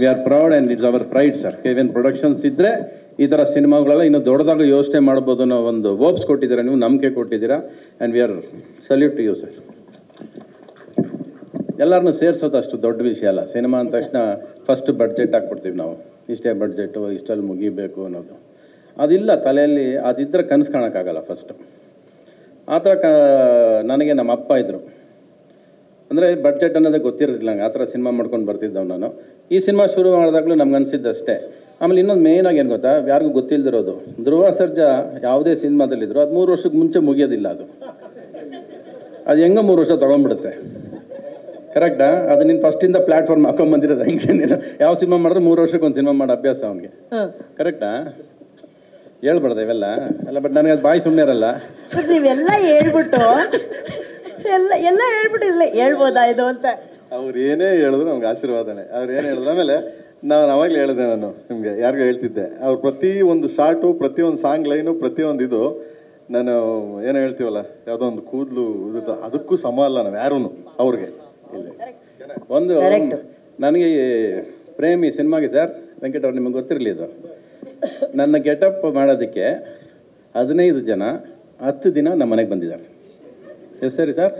Speaker 6: We are proud and it's our pride sir. KVN productions ಇದ್ದರೆ ಈ ಥರ ಸಿನಿಮಾಗಳೆಲ್ಲ ಇನ್ನೂ ದೊಡ್ಡದಾಗಿ ಯೋಚನೆ ಮಾಡ್ಬೋದು ಅನ್ನೋ ಒಂದು ಹೋಪ್ಸ್ ಕೊಟ್ಟಿದ್ದೀರಾ, ನೀವು ನಂಬಿಕೆ ಕೊಟ್ಟಿದ್ದೀರಾ. And we are salute to you sir. ಎಲ್ಲರನ್ನೂ ಸೇರಿಸೋದು ಅಷ್ಟು ದೊಡ್ಡ ವಿಷಯ ಅಲ್ಲ. ಸಿನಿಮಾ ಅಂದ ತಕ್ಷಣ ಫಸ್ಟ್ ಬಡ್ಜೆಟ್ ಹಾಕ್ಬಿಡ್ತೀವಿ ನಾವು, ಇಷ್ಟೇ ಬಡ್ಜೆಟು, ಇಷ್ಟಲ್ಲಿ ಮುಗಿಬೇಕು ಅನ್ನೋದು. ಅದಿಲ್ಲ ತಲೆಯಲ್ಲಿ, ಅದಿದ್ದರೆ ಕನಸು ಕಾಣೋಕ್ಕಾಗಲ್ಲ ಫಸ್ಟು. ಆ ಥರ ನನಗೆ ನಮ್ಮ ಅಪ್ಪ ಇದ್ದರು. ಅಂದರೆ ಬಡ್ಜೆಟ್ ಅನ್ನೋದೇ ಗೊತ್ತಿರಲಿಲ್ಲ ನಂಗೆ. ಆ ಥರ ಸಿನಿಮಾ ಮಾಡ್ಕೊಂಡು ಬರ್ತಿದ್ದವು ನಾನು. ಈ ಸಿನಿಮಾ ಶುರು ಮಾಡಿದಾಗಲೂ ನಮ್ಗೆ ಅನಿಸಿದ್ದಷ್ಟೇ. ಆಮೇಲೆ ಇನ್ನೊಂದು ಮೇಯ್ನಾಗಿ ಏನು ಗೊತ್ತಾ, ಯಾರಿಗೂ ಗೊತ್ತಿಲ್ಲದಿರೋದು, ಧ್ರುವ ಸರ್ಜಾ ಯಾವುದೇ ಸಿನಿಮಾದಲ್ಲಿದ್ದರು ಅದು 3 ವರ್ಷಕ್ಕೆ ಮುಂಚೆ ಮುಗಿಯೋದಿಲ್ಲ. ಅದು ಹೆಂಗೆ 3 ವರ್ಷ ತೊಗೊಂಡ್ಬಿಡುತ್ತೆ. ಕರೆಕ್ಟಾ? ಅದು ನೀನು ಫಸ್ಟಿಂದ ಪ್ಲ್ಯಾಟ್ಫಾರ್ಮ್ ಹಾಕೊಂಬಂದಿರೋದು. ಹೆಂಗೆ ನೀನು ಯಾವ ಸಿನಿಮಾ ಮಾಡಿದ್ರೆ 3 ವರ್ಷಕ್ಕೆ ಒಂದು ಸಿನಿಮಾ ಮಾಡೋ ಅಭ್ಯಾಸ ಅವನಿಗೆ. ಕರೆಕ್ಟಾ? ಹೇಳ್ಬಾರ್ದು ಇವೆಲ್ಲ ಅಲ್ಲ. ಬಟ್ ನನಗೆ ಅದು ಬಾಯಿ ಸುಮ್ಮನೆ ಇರಲ್ಲ.
Speaker 2: ನೀವೆಲ್ಲ ಹೇಳ್ಬಿಟ್ಟು ಹೇಳ್ಬಿಟ್ಟು ಹೇಳ್ಬೋದಾ ಇದು ಅಂತ.
Speaker 3: ಅವ್ರು ಏನೇ ಹೇಳಿದ್ರು ನಮ್ಗೆ ಆಶೀರ್ವಾದನೆ. ಅವ್ರು ಏನು ಹೇಳಿದ್ರು. ಆಮೇಲೆ ನಾನು ಅವಾಗಲೇ ಹೇಳಿದೆ, ನಾನು ನಿಮಗೆ ಯಾರಿಗೂ ಹೇಳ್ತಿದ್ದೆ, ಅವ್ರು ಪ್ರತಿ ಒಂದು ಶಾರ್ಟು, ಪ್ರತಿಯೊಂದು ಸಾಂಗ್ ಲೈನು, ಪ್ರತಿಯೊಂದು ಇದು ನಾನು ಏನೋ ಹೇಳ್ತೀವಲ್ಲ, ಯಾವುದೋ ಒಂದು ಕೂದಲು ಇದು ಅದಕ್ಕೂ ಸಮ ಅಲ್ಲ ನಾವು ಯಾರೂ ಅವ್ರಿಗೆ. ಇಲ್ಲಿ
Speaker 6: ಒಂದು ನನಗೆ ಪ್ರೇಮಿ ಸಿನಿಮಾಗೆ ಸರ್ ವೆಂಕಟ್ ಅವ್ರು ನಿಮಗೆ ಗೊತ್ತಿರಲಿ, ಇದು ನನ್ನ ಗೆಟಪ್ ಮಾಡೋದಕ್ಕೆ 15 ಜನ 10 ದಿನ ನಮ್ಮ ಮನೆಗೆ ಬಂದಿದ್ದಾರೆ. ಎಷ್ಟು ಸರಿ ಸರ್?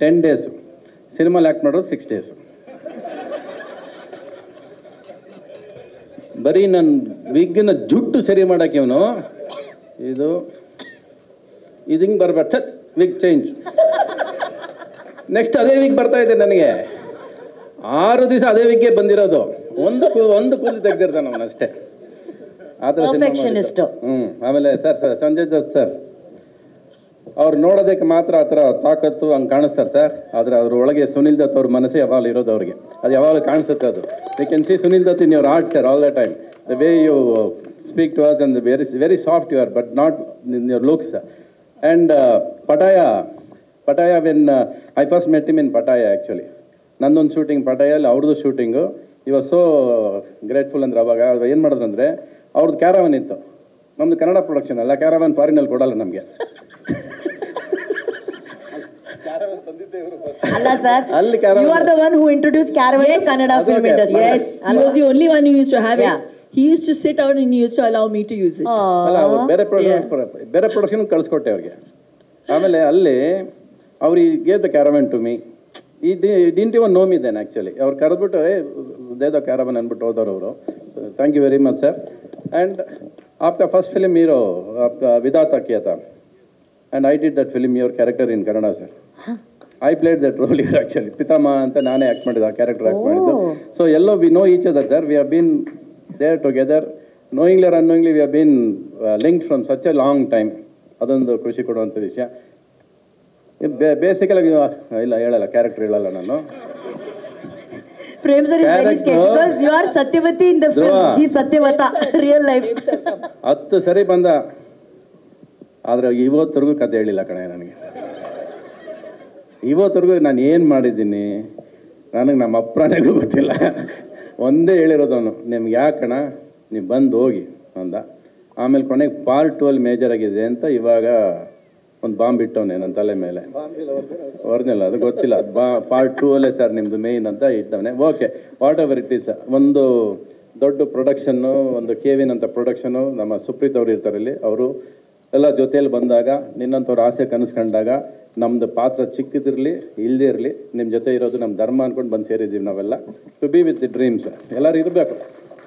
Speaker 6: 10 ಡೇಸ್. ಸಿನಿಮಾಲಿ ಆ್ಯಕ್ಟ್ ಮಾಡೋದು 6 ಡೇಸ್. ಬರೀ ನನ್ನ ವಿಗ್ಗಿನ ಜುಟ್ಟು ಸರಿ ಮಾಡೋಕೆ ಇವನು ಇದು ಹಿಂಗೆ ಬರ್ಬಾರ್ದು, ಛತ್ ವಿಗ್ ಚೇಂಜ್. ನೆಕ್ಸ್ಟ್ ಅದೇ ವಿಗ್ ಬರ್ತಾ ಇದೆ ನನಗೆ. 6 ದಿವಸ ಅದೇ ವಿಗ್ಗೆ ಬಂದಿರೋದು. ಒಂದು ಕೂದಲು ತೆಗ್ದಿರ್ತಾನೆ ಅವನು ಅಷ್ಟೇ. ಆ ಥರ ಆಮೇಲೆ ಸರ್ ಸಂಜಯ್ ದತ್ ಸರ್ ಅವ್ರು ನೋಡೋದಕ್ಕೆ ಮಾತ್ರ ಆ ಥರ ತಾಕತ್ತು ಹಂಗೆ ಕಾಣಿಸ್ತಾರೆ ಸರ್. ಆದರೆ ಅದ್ರ ಒಳಗೆ ಸುನಿಲ್ ದತ್ ಅವ್ರ ಮನಸ್ಸೇ ಯಾವಾಗಲೂ ಇರೋದು ಅವ್ರಿಗೆ. ಅದು ಯಾವಾಗಲೂ ಕಾಣಿಸುತ್ತೆ ಅದು. You can see Sunil Dutt in your art sir all the time. The way you speak to us and very soft you are, but not in your looks. And Pattaya when I first met him in Pattaya actually. ನಂದೊಂದು ಶೂಟಿಂಗ್ ಪಟಾಯಲ್ಲಿ, ಅವ್ರದ್ದು ಶೂಟಿಂಗು. ಇವಾಗ ಸೋ ಗ್ರೇಟ್ಫುಲ್ ಅಂದ್ರೆ ಅವಾಗ ಏನು ಮಾಡಿದ್ರು ಅಂದರೆ, ಅವ್ರದ್ದು ಕ್ಯಾರವನ್ ಇತ್ತು, ನಮ್ಮದು ಕನ್ನಡ ಪ್ರೊಡಕ್ಷನ್ ಅಲ್ಲ. ಕ್ಯಾರವನ್ ಫಾರಿನಲ್ಲಿ ಕೊಡಲ್ಲ ನಮಗೆ.
Speaker 2: ಅಲ್ಲ sir, you are the one who introduced caravan to Kannada film industry.
Speaker 7: Yes, he was the only one who used to have it. He used to sit out and he used to allow me to use it.
Speaker 6: ಅಲ್ಲ, ಬೇರೆ ಪ್ರೊಡಕ್ಷನ್ ಕಳಿಸ್ಕೊಟ್ಟೆ ಅವ್ರಿಗೆ. ಆಮೇಲೆ ಅಲ್ಲಿ ಅವ್ರಿಗೆ gave the caravan to me. He didn't even know me then actually. ಅವ್ರು ಕರೆದ್ಬಿಟ್ಟು ದೇ ದ ಕ್ಯಾರವನ್ ಅಂದ್ಬಿಟ್ಟು ಹೋದವ್ರು ಅವರು. So thank you very much sir. And आपका फर्स्ट फिल्म हीरो विधाता किया था, and I did that film your character in Kannada sir. I played that role here actually. Pitama anta naane act ಮಾಡಿದ, ಆ ಕ್ಯಾರೆಕ್ಟರ್ ಆಕ್ಟ್ ಮಾಡಿದ್ದು. ಸೊ ಎಲ್ಲೋ we know each other sir. We have been there together, knowingly or unknowingly we have been linked from such a long time. ಅದೊಂದು ಖುಷಿ ಕೊಡುವಂಥ ವಿಷಯ. ಬೇಸಿಕಲಾಗಿ ಇಲ್ಲ ಹೇಳಲ್ಲ, ಕ್ಯಾರೆಕ್ಟರ್ ಹೇಳಲ್ಲ ನಾನು.
Speaker 2: Prem sir is very scared because you are Satyavati in the film. He is Satyavata real life.
Speaker 6: 10 ಸರಿ ಬಂದ, ಆದರೆ ಇವತ್ತರೆಗೂ ಕತೆ ಹೇಳಿಲ್ಲ ಕಣೆ ನನಗೆ. ಇವತ್ತರೆಗೂ ನಾನು ಏನು ಮಾಡಿದ್ದೀನಿ ನನಗೆ ನಮ್ಮ ಅಪ್ರಾಣಿಗೂ ಗೊತ್ತಿಲ್ಲ. ಒಂದೇ ಹೇಳಿರೋದವನು, ನಿಮ್ಗೆ ಯಾಕಣ ನೀವು ಬಂದು ಹೋಗಿ ಅಂದ. ಆಮೇಲೆ ಕೊನೆಗೆ ಪಾರ್ಟ್ 12 ಮೇಜರ್ ಆಗಿದೆ ಅಂತ ಇವಾಗ ಒಂದು ಬಾಂಬ್ ಇಟ್ಟವನೇ ನನ್ನ ತಲೆ ಮೇಲೆ. ಒರಿಜಿನಲ್ ಅದು ಗೊತ್ತಿಲ್ಲ, ಪಾರ್ಟ್ 2 ಅಲ್ಲೇ ಸರ್ ನಿಮ್ಮದು ಮೇಯ್ನ್ ಅಂತ ಇಟ್ಟವನೇ. Okay, whatever it is. ಒಂದು ದೊಡ್ಡ ಪ್ರೊಡಕ್ಷನ್ನು, ಒಂದು ಕೇವಿನ್ ಅಂತ ಪ್ರೊಡಕ್ಷನು, ನಮ್ಮ ಸುಪ್ರೀತ್ ಅವರು ಇರ್ತಾರೆ ಇಲ್ಲಿ, ಅವರು ಎಲ್ಲ ಜೊತೆಯಲ್ಲಿ ಬಂದಾಗ, ನಿನ್ನಂಥವ್ರು ಆಸೆ ಕನಸ್ಕೊಂಡಾಗ, ನಮ್ಮದು ಪಾತ್ರ ಚಿಕ್ಕದಿರಲಿ ಇಲ್ಲದೇ ಇರಲಿ, ನಿಮ್ಮ ಜೊತೆ ಇರೋದು ನಮ್ಮ ಧರ್ಮ ಅಂದ್ಕೊಂಡು ಬಂದು ಸೇರಿದ್ದೀವಿ ನಾವೆಲ್ಲ. To be with the dreams ಎಲ್ಲರೂ ಇರಬೇಕು.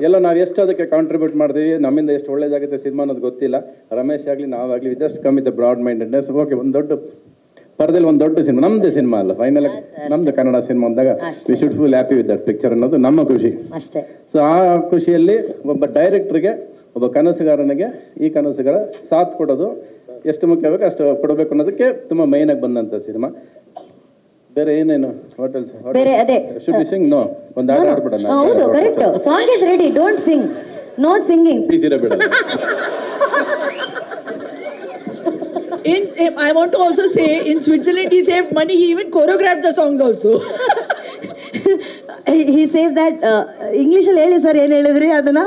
Speaker 6: ಎಲ್ಲ ನಾವು ಎಷ್ಟು ಅದಕ್ಕೆ ಕಾಂಟ್ರಿಬ್ಯೂಟ್ ಮಾಡ್ತೀವಿ, ನಮ್ಮಿಂದ ಎಷ್ಟು ಒಳ್ಳೇದಾಗುತ್ತೆ ಸಿನಿಮಾ ಅನ್ನೋದು ಗೊತ್ತಿಲ್ಲ. ರಮೇಶ್ ಆಗಲಿ ನಾವಾಗಲಿ we just come with the broad mindedness. Okay, ಒಂದು ದೊಡ್ಡ ಪರದಲ್ಲಿ ಒಂದು ದೊಡ್ಡ ಸಿನಿಮಾ, ನಮ್ಮದೇ ಸಿನಿಮಾ ಅಲ್ಲ, ಫೈನಲ್ ನಮ್ಮದು ಕನ್ನಡ ಸಿನಿಮಾ ಅಂದಾಗ we should feel happy with that picture ಅನ್ನೋದು ನಮ್ಮ ಖುಷಿ ಅಷ್ಟೇ. ಸೊ ಆ ಖುಷಿಯಲ್ಲಿ ಒಬ್ಬ ಡೈರೆಕ್ಟ್ರಿಗೆ, ಒಬ್ಬ ಕನಸುಗಾರನಿಗೆ ಈ ಕನಸುಗಾರ ಸಾಥ್ ಕೊಡೋದು ಎಷ್ಟು ಮುಖ್ಯ ಬೇಕು ಅಷ್ಟು ಕೊಡಬೇಕು ಅನ್ನೋದಕ್ಕೆ ತುಂಬ ಮೈನಾಗಿ ಬಂದಂಥ ಸಿನಿಮಾ. ಬೇರೆ ಏನೇನು ಹೋಟೆಲ್ಸ್
Speaker 2: ಬೇರೆ ಅದೇ
Speaker 6: ಶುಡ್ ಬಿ ಸಿಂಗ್. ನೋ, ಒಂದು ಹಾಡು ಆಡ್ಬಿಡೋಣ.
Speaker 2: ಹೌದು, correct. Song is ready, don't sing, no singing.
Speaker 6: ಈಸಿರ ಬಿಡೋಣ.
Speaker 7: I want to also say, in Switzerland he saved money. He even choreographed the songs also.
Speaker 2: He says that English ಅಲ್ಲಿ ಹೇಳಿ ಸರ್, ಏನು ಹೇಳಿದ್ರಿ ಅದನ್ನ.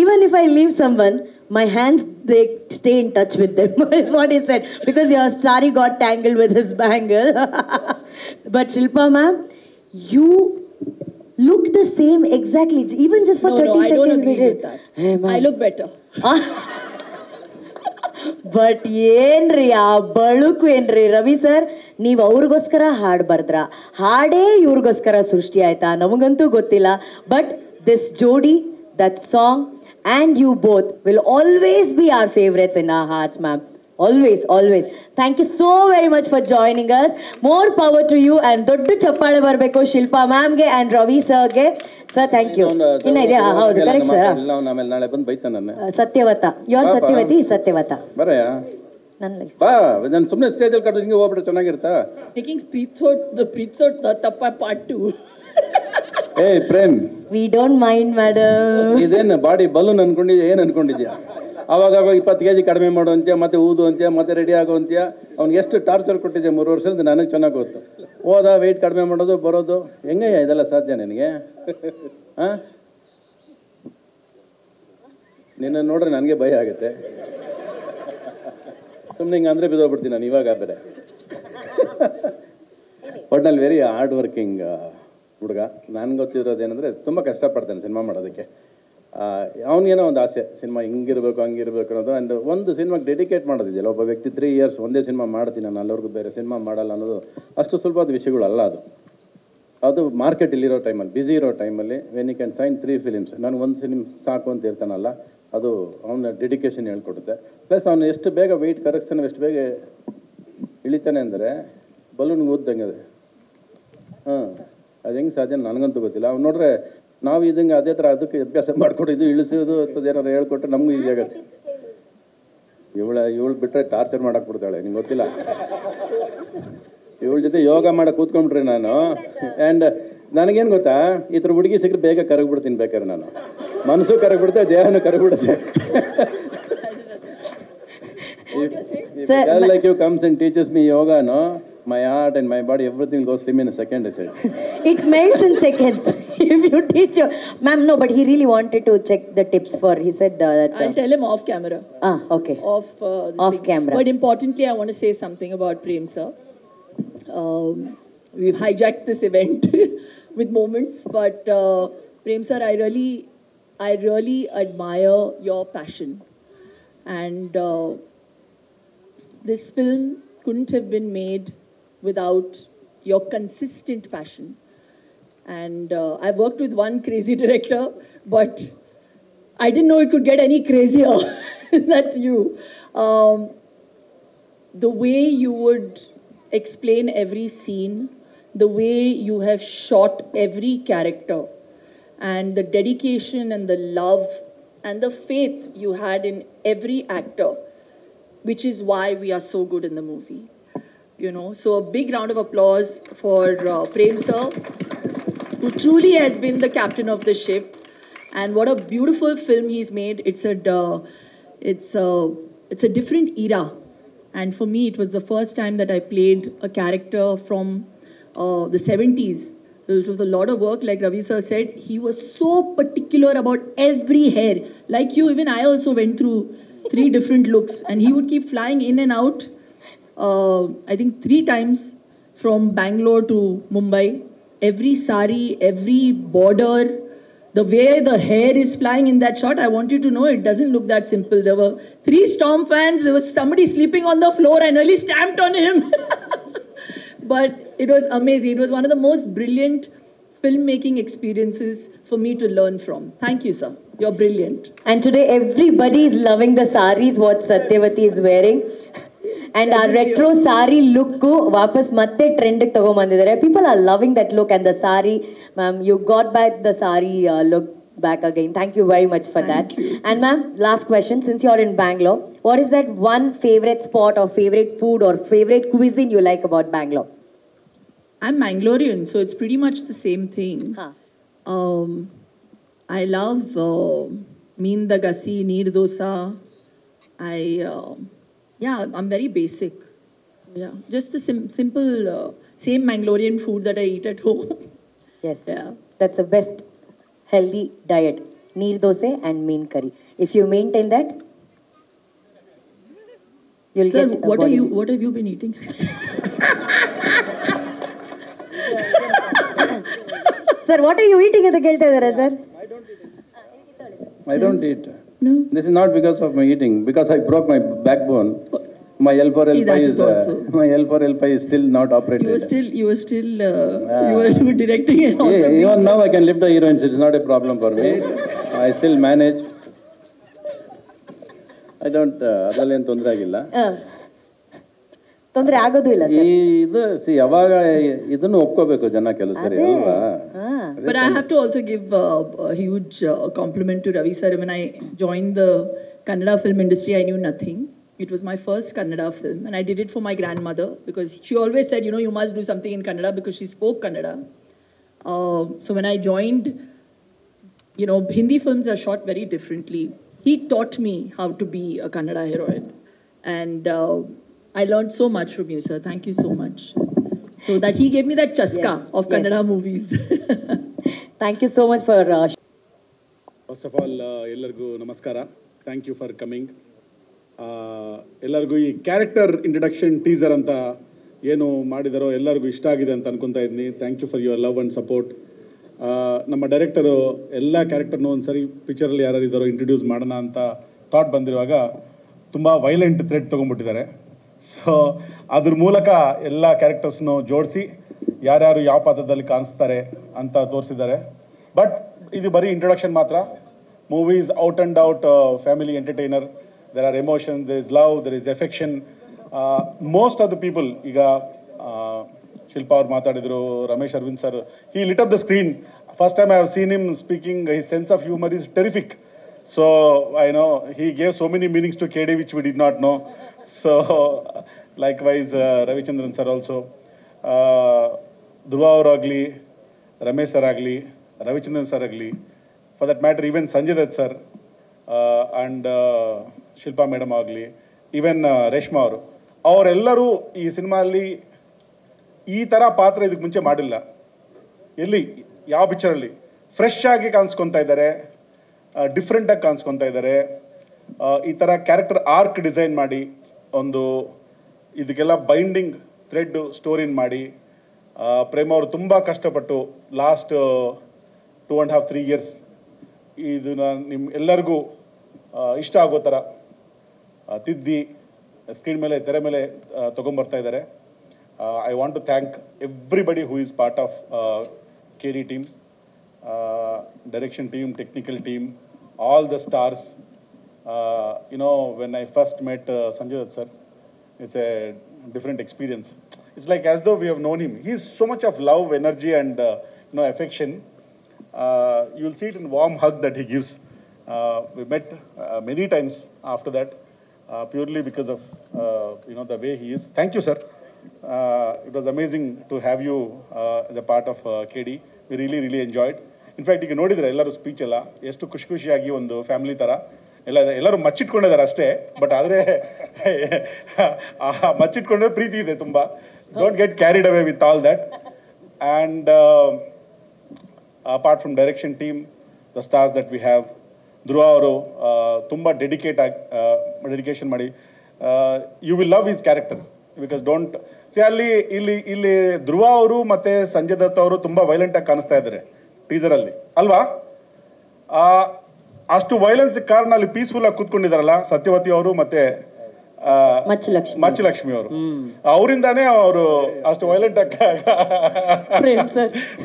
Speaker 2: Even if I leave someone, my hands they stay in touch with them is what he said, because your starry got tangled with his bangle. But Shilpa ma'am, you look the same exactly, even just for 30 seconds.
Speaker 7: I don't agree with that.
Speaker 2: Hey,
Speaker 7: I look better.
Speaker 2: But ಏನ್ರಿ ಆ ಬಳುಕು ಏನ್ರಿ ರವಿ ಸರ್, ನೀವು ಅವ್ರಿಗೋಸ್ಕರ ಹಾಡು ಬರ್ದ್ರ, ಹಾಡೇ ಇವ್ರಿಗೋಸ್ಕರ ಸೃಷ್ಟಿ ಆಯ್ತಾ ನಮಗಂತೂ ಗೊತ್ತಿಲ್ಲ. ಬಟ್ ದಿಸ್ ಜೋಡಿ, that song and you both will always be our favorites in our hearts, ma'am. Always, always. Thank you so very much for joining us. More power to you, and doddu chappale barbeku Shilpa ma'am ge and Ravi sir ge. Sir, thank you. Inna idea? Haudu, correct sir.
Speaker 6: ಇಲ್ಲ ಆಮೇಲೆ ನಾಳೆ ಬಂದು ಬೈತಾನೆ ನನ್ನ.
Speaker 2: Satyavata, you are Satyavati, Satyavata.
Speaker 6: ಬರಯ್ಯ,
Speaker 2: ನನ್ನ
Speaker 6: ಬಾ. ನಾನು ಸುಮ್ಮನೆ ಸ್ಟೇಜಲ್ಲಿ ಕಟ್ಟು ಹಿಂಗೆ ಹೋಗ್ಬಿಟ್ರೆ ಚೆನ್ನಾಗಿರ್ತಾ.
Speaker 7: Making the Prithot Tappa part 2.
Speaker 6: ಏಯ್ Prem,
Speaker 2: we don't mind madam.
Speaker 6: ಇದೇನು ಬಾಡಿ ಬಲೂನ್ ಅನ್ಕೊಂಡಿದ್ಯಾ, ಏನು ಅನ್ಕೊಂಡಿದ್ಯಾ? ಅವಾಗ 20 kg ಕಡಿಮೆ ಮಾಡೋ ಅಂತ್ಯ, ಮತ್ತೆ ಊದು ಅಂತ್ಯ, ಮತ್ತೆ ರೆಡಿ ಆಗೋ ಅಂತ್ಯ. ಅವ್ನಿಗೆ ಎಷ್ಟು ಟಾರ್ಚರ್ ಕೊಟ್ಟಿದ್ದೆ 3 ವರ್ಷದಿಂದ ನನಗೆ ಚೆನ್ನಾಗಿ ಗೊತ್ತು. ಹೋದ ವೆಯ್ಟ್ ಕಡಿಮೆ ಮಾಡೋದು ಬರೋದು, ಹೆಂಗಯ್ಯ ಇದೆಲ್ಲ ಸಾಧ್ಯ ನಿನಗೆ? ಹಾಂ, ನಿನ್ನ ನೋಡ್ರೆ ನನಗೆ ಭಯ ಆಗುತ್ತೆ. ಸುಮ್ಮನೆ ಹಿಂಗೆ ಅಂದರೆ ಬಿದ್ದೋಗ್ಬಿಡ್ತೀನಿ ನಾನು ಇವಾಗ ಬೇರೆ. ಒಟ್ನಲ್ಲಿ ವೆರಿ ಹಾರ್ಡ್ ವರ್ಕಿಂಗ್ ಹುಡುಗ. ನನಗೆ ಗೊತ್ತಿರೋದೇನೆಂದರೆ ತುಂಬ ಕಷ್ಟಪಡ್ತಾನೆ ಸಿನಿಮಾ ಮಾಡೋದಕ್ಕೆ. ಅವನಿಗೇನೋ ಒಂದು ಆಸೆ, ಸಿನಿಮಾ ಹಿಂಗಿರಬೇಕು ಹಂಗಿರ್ಬೇಕು ಅನ್ನೋದು. ಆ್ಯಂಡ್ ಒಂದು ಸಿನಿಮಾಗೆ ಡೆಡಿಕೇಟ್ ಮಾಡೋದಿದೆಯಲ್ಲ, ಒಬ್ಬ ವ್ಯಕ್ತಿ 3 years ಒಂದೇ ಸಿನಿಮಾ ಮಾಡ್ತೀನಿ ನಾನು, ಅಲ್ಲವರೆಗೂ ಬೇರೆ ಸಿನಿಮಾ ಮಾಡಲ್ಲ ಅನ್ನೋದು ಅಷ್ಟು ಸುಲಭವಾದ ವಿಷಯಗಳಲ್ಲ. ಅದು ಮಾರ್ಕೆಟ್ ಇಲ್ಲಿರೋ ಟೈಮಲ್ಲಿ, ಬ್ಯುಸಿ ಇರೋ ಟೈಮಲ್ಲಿ when you can sign 3 films, ನಾನು ಒಂದು ಸಿನಿಮಾ ಸಾಕು ಅಂತ ಇರ್ತಾನಲ್ಲ, ಅದು ಅವನ ಡೆಡಿಕೇಶನ್ ಹೇಳ್ಕೊಡುತ್ತೆ. ಪ್ಲಸ್ ಅವನು ಎಷ್ಟು ಬೇಗ ವೆಯ್ಟ್ ಕರಗಿಸ್ತಾನೆ, ಎಷ್ಟು ಬೇಗ ಇಳಿತಾನೆ ಅಂದರೆ ಬಲೂನ್ಗೆ ಓದ್ದಂಗೆ ಅದು. ಅದು ಹೆಂಗೆ ಸಾಧ್ಯ ನನಗಂತೂ ಗೊತ್ತಿಲ್ಲ. ಅವ್ನು ನೋಡ್ರೆ ನಾವು ಇದಂಗೆ ಅದೇ ಥರ ಅದಕ್ಕೆ ಅಭ್ಯಾಸ ಮಾಡಿಕೊಟ್ಟು ಇಳಿಸೋದು ಅಂತದ್ದು ಏನಾರು ಹೇಳ್ಕೊಟ್ರೆ ನಮಗೂ ಈಸಿ ಆಗುತ್ತೆ. ಇವಳು ಬಿಟ್ಟರೆ ಟಾರ್ಚರ್ ಮಾಡಕ್ಕೆ ಬಿಡ್ತಾಳೆ, ನಿಂಗೆ ಗೊತ್ತಿಲ್ಲ. ಇವಳ ಜೊತೆ ಯೋಗ ಮಾಡಕ್ಕೆ ಕೂತ್ಕೊಂಡ್ಬಿಟ್ರಿ ನಾನು. ಆ್ಯಂಡ್ ನನಗೇನು ಗೊತ್ತಾ, ಈ ಥರ ಹುಡುಗಿ ಸಿಕ್ಕರೆ ಬೇಗ ಕರಗ್ಬಿಡ್ತೀನಿ. ಬೇಕಾದ್ರೆ ನಾನು ಮನಸ್ಸು ಕರಗ್ಬಿಡುತ್ತೆ, ದೇಹನೂ ಕರಗ್ಬಿಡುತ್ತೆ. Girl like you comes and teaches me yoga, no? My heart and my body, everything goes slim in a second, I said.
Speaker 2: It melts in seconds if you teach your... Ma'am, no, but he really wanted to check the tips for... He said that...
Speaker 7: I'll tell him off camera.
Speaker 2: Okay.
Speaker 7: Off
Speaker 2: camera.
Speaker 7: But importantly, I want to say something about Prem sir. We've hijacked this event with moments, but Prem sir, I really admire your passion. And this film couldn't have been made without your consistent passion. And I've worked with one crazy director, but I didn't know it could get any crazier. That's you. The way you would explain every scene, the way you have shot every character, and the dedication and the love and the faith you had in every actor, which is why we are so good in the movie. You know, so a big round of applause for Prem sir, who truly has been the captain of the ship. And what a beautiful film he's made. It's a different era. And for me, it was the first time that I played a character from the 70s. It was a lot of work, like Ravi sir said. He was so particular about every hair. Like you, even I also went through 3 different looks, and he would keep flying in and out. I think 3 times from Bangalore to Mumbai. Every sari, every border, the way the hair is flying in that shot, I want you to know it doesn't look that simple. There were 3 storm fans, there was somebody sleeping on the floor, I nearly stamped on him. But it was amazing. It was one of the most brilliant filmmaking experiences for me to learn from. Thank you, sir. You're brilliant.
Speaker 2: And today everybody is loving the saris what Satyavati is wearing. And our retro sari look ವಾಪಸ್ ಮತ್ತೆ trend ತಗೊಂಡ್ಬಂದಿದ್ದಾರೆ. People are loving that look and the sari. Ma'am, you got back the sari look back again. Thank you very much for that. And ma'am, last question, since you're in Bangalore, what is that one favorite spot or favorite food or favorite cuisine you like about Bangalore?
Speaker 7: I'm Mangalorean, so it's pretty much the same thing. I love meen dagasi, neer dosa. I'm very basic. Yeah, just the simple, same Mangalorean food that I eat at home.
Speaker 2: Yes,
Speaker 7: Yeah.
Speaker 2: that's the best healthy diet. Neer dosa and mean curry. If you maintain that, you'll
Speaker 7: Sir,
Speaker 2: get.
Speaker 7: what have you been eating?
Speaker 2: Sir, what are you eating ಅಂತ ಕೇಳ್ತಾ ಇದ್ದಾರೆ sir?
Speaker 6: I don't eat.
Speaker 7: No.
Speaker 6: This is not because of my eating, because I broke my backbone. My L4
Speaker 7: See, that
Speaker 6: L5
Speaker 7: is also.
Speaker 6: my L4 L5 is still not operated.
Speaker 7: You were directing it also.
Speaker 6: Yeah, even now I can lift the heroines. It's not a problem for me. I still manage. I don't. ಅದರಲ್ಲೇನು ತೊಂದರೆ ಆಗಿಲ್ಲ.
Speaker 2: ತೊಂದರೆ ಆಗೋದು ಇಲ್ಲ ಸರ್.
Speaker 6: ಇದು ಯಾವಾಗ ಇದನ್ನು ಒಪ್ಕೋಬೇಕು ಜನ ಕೆಲವು ಸರಿ ಅಲ್ವಾ.
Speaker 7: But I have to also give a huge compliment to Ravi sir. When I joined the Kannada film industry, I knew nothing. It was my first Kannada film, and I did it for my grandmother because she always said, you know, you must do something in Kannada because she spoke Kannada. So when I joined, you know, Hindi films are shot very differently. He taught me how to be a Kannada heroine, and I learned so much from you, sir. Thank you so much. So that he gave me that chaska of Kannada movies.
Speaker 2: Thank you so much for
Speaker 8: first of all ಎಲ್ಲರಿಗೂ ನಮಸ್ಕಾರ. Thank you for coming. ಎಲ್ಲರಿಗೂ ಈ ಕ್ಯಾರೆಕ್ಟರ್ ಇಂಟ್ರಡಕ್ಷನ್ ಟೀಸರ್ ಅಂತ ಏನು ಮಾಡಿದಾರೋ ಎಲ್ಲರಿಗೂ ಇಷ್ಟ ಆಗಿದೆ ಅಂತ ಅನ್ಕೊತಾ ಇದ್ದೀನಿ. Thank you for your love and support. ನಮ್ಮ ಡೈರೆಕ್ಟರು ಎಲ್ಲ ಕ್ಯಾರೆಕ್ಟರ್ನೂ ಒಂದು ಸರಿ ಪಿಕ್ಚರಲ್ಲಿ ಯಾರು ಇದ್ದಾರೋ ಇಂಟ್ರೊಡ್ಯೂಸ್ ಮಾಡೋಣ ಅಂತ ಥಾಟ್ ಬಂದಿರುವಾಗ ತುಂಬ ವೈಲೆಂಟ್ ಥ್ರೆಡ್ ತೊಗೊಂಡ್ಬಿಟ್ಟಿದ್ದಾರೆ. ಸೊ ಅದ್ರ ಮೂಲಕ ಎಲ್ಲ ಕ್ಯಾರೆಕ್ಟರ್ಸ್ನು ಜೋಡಿಸಿ ಯಾರ್ಯಾರು ಯಾವ ಪಾತ್ರದಲ್ಲಿ ಕಾಣಿಸ್ತಾರೆ ಅಂತ ತೋರಿಸಿದ್ದಾರೆ. ಬಟ್ ಇದು ಬರೀ ಇಂಟ್ರೊಡಕ್ಷನ್ ಮಾತ್ರ. Movie is out and out family entertainer. There are emotions, there is love, there is affection. Most of the people, ಈಗ ಶಿಲ್ಪಾ ಅವ್ರು ಮಾತಾಡಿದರು, Ramesh Aravind sir, he lit up the screen. First time I have seen him speaking. His sense of humour is terrific. So I know he gave so many meanings to KD which we did not know. So likewise Ravichandran sir also, Dhruva avaragli, Ramesh sir agli, Ravichandran sir agli, for that matter even Sanjay Dutt sir and Shilpa madam agli, even Reshma ಅವರು, ಅವರೆಲ್ಲರೂ ಈ ಸಿನಿಮಾಲ್ಲಿ ಈ ಥರ ಪಾತ್ರ ಇದಕ್ಕೆ ಮುಂಚೆ ಮಾಡಿಲ್ಲ. ಎಲ್ಲಿ ಯಾವ ಪಿಕ್ಚರಲ್ಲಿ ಫ್ರೆಶ್ ಆಗಿ ಕಾಣಿಸ್ಕೊತಾ ಇದ್ದಾರೆ, ಡಿಫ್ರೆಂಟಾಗಿ ಕಾಣಿಸ್ಕೊತಾ ಇದ್ದಾರೆ. ಈ ಥರ ಕ್ಯಾರೆಕ್ಟರ್ ಆರ್ಕ್ ಡಿಸೈನ್ ಮಾಡಿ ಒಂದು ಇದಕ್ಕೆಲ್ಲ ಬೈಂಡಿಂಗ್ ಥ್ರೆಡ್ ಸ್ಟೋರಿನ ಮಾಡಿ ಪ್ರೇಮ ಅವರು ತುಂಬ ಕಷ್ಟಪಟ್ಟು ಲಾಸ್ಟ್ 2.5-3 years ಇದನ್ನ ನಿಮ್ಮ ಎಲ್ಲರಿಗೂ ಇಷ್ಟ ಆಗೋ ಥರ ತಿದ್ದಿ ಸ್ಕ್ರೀನ್ ಮೇಲೆ ತೆರೆ ಮೇಲೆ ತೊಗೊಂಬರ್ತಾ ಇದ್ದಾರೆ. I want to thank everybody who is part of KD team, direction team, technical team, all the stars. You know, when I first met Sanjay Dutt sir, it's a different experience. It's like as though we have known him. He's so much of love, energy and affection. You'll see it in warm hug that he gives. We met many times after that, purely because of the way he is. Thank you sir. It was amazing to have you as a part of KD. We really enjoyed. In fact ಈಗ ನೋಡಿದ್ರೆ ಎಲ್ಲರೂ ಸ್ಪೀಚ್ ಎಲ್ಲ ಎಷ್ಟು ಖುಷಿಯಾಗಿ ಒಂದು ಫ್ಯಾಮಿಲಿ ಥರ ಎಲ್ಲರೂ ಮಚ್ಚಿಟ್ಕೊಂಡಿದ್ದಾರೆ ಅಷ್ಟೇ. ಬಟ್ ಆದರೆ ಮಚ್ಚಿಟ್ಕೊಂಡ್ರೆ ಪ್ರೀತಿ ಇದೆ ತುಂಬ. Don't get carried away with all that. And apart from direction team, the stars that we have, Dhruva ಅವರು ತುಂಬ ಡೆಡಿಕೇಶನ್ ಮಾಡಿ, you will love his character because don't see ಇಲ್ಲಿ ಧ್ರುವ ಅವರು ಮತ್ತು ಸಂಜಯ್ ದತ್ ಅವರು ತುಂಬ ವೈಲೆಂಟಾಗಿ ಕಾಣಿಸ್ತಾ ಇದ್ದಾರೆ ಟೀಸರಲ್ಲಿ ಅಲ್ವಾ? ಅಷ್ಟು ವೈಲೆನ್ಸ್ ಕಾರಣ ಅಲ್ಲಿ ಪೀಸ್ಫುಲ್ ಆಗಿ ಕೂತ್ಕೊಂಡಿದಾರಲ್ಲ ಸತ್ಯವತಿ ಅವರು ಮತ್ತೆ ಮಚ್ಚಲಕ್ಷ್ಮಿ ಅವರು. ಅವರಿಂದಾನೇ ಅವರು ಅಷ್ಟು ವೈಲೆಂಟ್ ಆಗಿ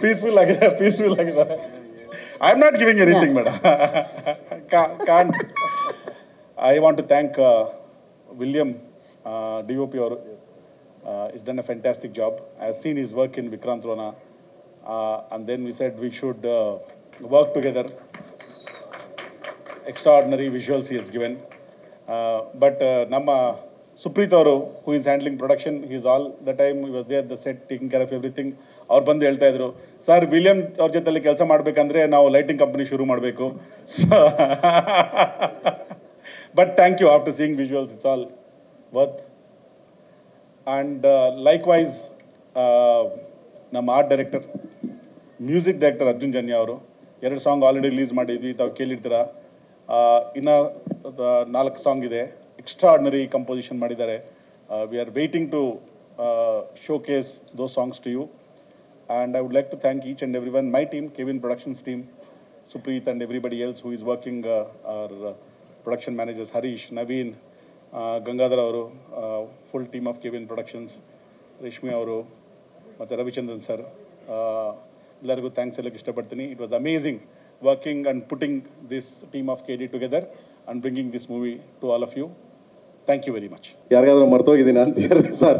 Speaker 8: ಪೀಸ್ಫುಲ್ ಆಗಿದ್ದಾರೆ. I am not giving anything madam. Can't. I want to thank William DOP ಅವರು. He's done a fantastic job. I have seen his work in Vikrant Rona. And then we said we should work together. Extraordinary visuals he has given. But Namma Supreet Auru, who is handling production, he is all the time, he was there at the set taking care of everything. ಅವ್ರು ಬಂದು ಹೇಳ್ತಾ ಇದ್ರು, ಸರ್ ವಿಲಿಯಂ ಅವ್ರ ಜೊತೆಲಿ ಕೆಲಸ ಮಾಡಬೇಕಂದ್ರೆ ನಾವು ಲೈಟಿಂಗ್ ಕಂಪನಿ ಶುರು ಮಾಡಬೇಕು. But thank you, after seeing visuals it's all worth. And likewise ನಮ್ಮ art director, music director Arjun Janya ಅವರು 2 ಸಾಂಗ್ ಆಲ್ರೆಡಿ ರಿಲೀಸ್ ಮಾಡಿದ್ವಿ, ತಾವು ಕೇಳಿರ್ತೀರ. ಇನ್ನು 4 ಸಾಂಗ್ ಇದೆ. ಎಕ್ಸ್ಟ್ರಾರ್ಡಿನರಿ ಕಂಪೋಸಿಷನ್ ಮಾಡಿದ್ದಾರೆ. We are waiting to showcase those songs to you. And I would like to thank each and every one, my team, Kevin productions team, Supreet and everybody else who is working, our production managers Harish, Naveen, Gangadhar ಅವರು, full team of Kevin productions, Reshmi ಅವರು ಮತ್ತು ರವಿಚಂದ್ರನ್ ಸರ್, ಎಲ್ಲರಿಗೂ ಥ್ಯಾಂಕ್ಸ್ ಹೇಳಕ್ಕೆ ಇಷ್ಟಪಡ್ತೀನಿ. It was amazing working and putting this team of KD together and bringing this movie to all of you. Thank you very much.
Speaker 3: ಯಾರಿಗಾದ್ರೂ ಮರ್ತೋಗಿದ್ದೀನಿ ಅಂತೀರ sir?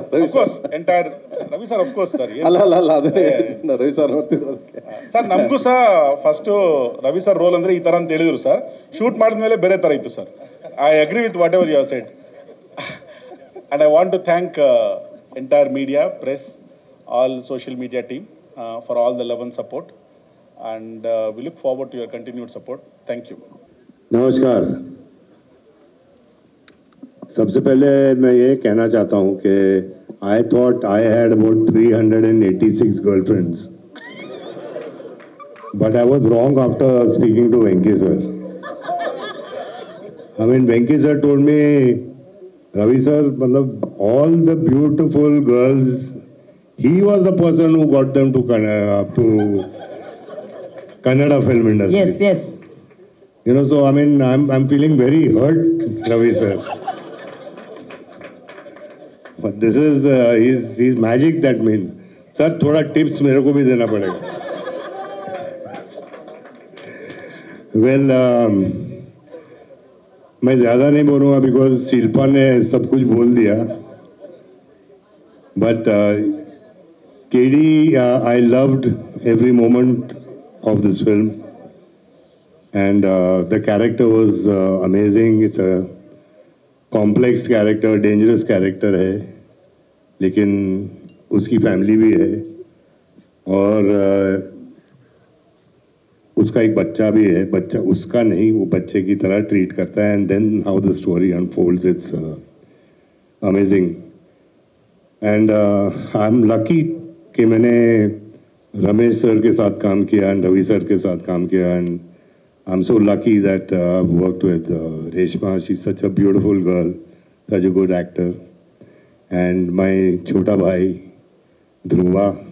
Speaker 8: Entire Ravi sir, of course sir.
Speaker 3: ಅಲ್ಲ ಅದೇ ರವಿ ಸರ್ ನೋಡ್ತಿದ್ರು
Speaker 8: ಸರ್. ನಮಗೂ ಸಹ ಫಸ್ಟು ರವಿ ಸರ್ ರೋಲ್ ಅಂದರೆ ಈ ಥರ ಅಂತ ಹೇಳಿದ್ರು ಸರ್. ಶೂಟ್ ಮಾಡಿದ್ಮೇಲೆ ಬೇರೆ ಥರ ಇತ್ತು sir. I agree with whatever you have said. And I want to thank entire media, press, all social media team for all the love and support, and we look forward to your continued support. Thank you.
Speaker 9: नमस्कार. सबसे पहले मैं ये कहना चाहता हूँ कि I thought I had about 386 girlfriends, but I was wrong after speaking to Venki sir. I mean, Venki sir told me, Ravi sir, matlab, all the beautiful girls, he was the person who got them to Kannada film industry.
Speaker 2: Yes, yes.
Speaker 9: You know, so I mean, I'm feeling very hurt, Ravi sir. But this is he's magic. That means, sir, थोड़ा tips मेरे को भी देना पड़ेगा. Well, मैं ज़्यादा नहीं बोलूँगा because शिल्पा ने सब कुछ बोल दिया. But KD, I loved every moment of this film. And the character was amazing. It's a complex character, dangerous character है, लेकिन उसकी family भी है और उसका एक बच्चा भी है. बच्चा उसका नहीं, वो बच्चे की तरह treat करता है. And then how the story unfolds, it's amazing. And I'm lucky कि मैंने रमेश सर के साथ काम किया and रवि सर के साथ काम किया. And I'm so lucky that I've worked with Reshma. She's such a beautiful girl, such a good actor. And my chota bhai, Dhruva.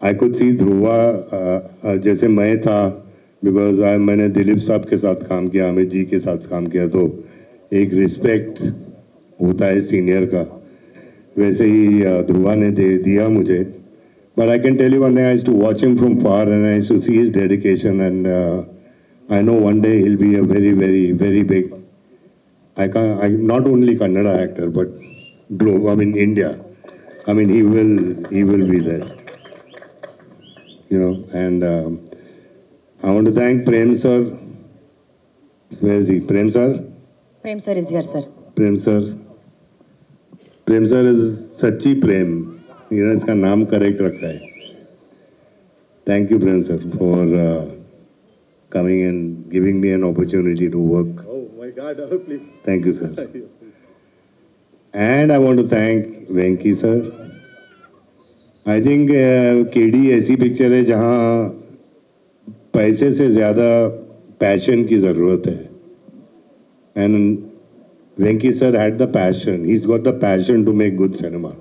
Speaker 9: I could see Dhruva जैसे मैं था, because मैंने दिलीप साहब के साथ काम किया, अमित जी के साथ काम किया, तो एक रिस्पेक्ट होता है सीनियर का, वैसे ही ध्रुवा ने दे दिया मुझे. But I can tell you one thing, I used to watch him from far and I used to see his dedication, and I know one day he'll be a very, very, very big, I'm not only Kannada actor, but global, I mean India. I mean, he will be there. You know, and I want to thank Prem sir. Where is he? Prem sir?
Speaker 2: Prem sir is here, sir.
Speaker 9: Prem sir. Prem sir is Sachi Prem. You know, इसका नाम करेक्ट रखा है. Thank you, Prem sir, for coming and giving me an opportunity to work.
Speaker 3: Oh my God, please.
Speaker 9: Thank you, sir. And I want to thank Venki sir. I think KD ऐसी पिक्चर है जहाँ पैसे से ज़्यादा पैशन की ज़रूरत है. And Venki sir had the passion. He's got the passion to make good cinema.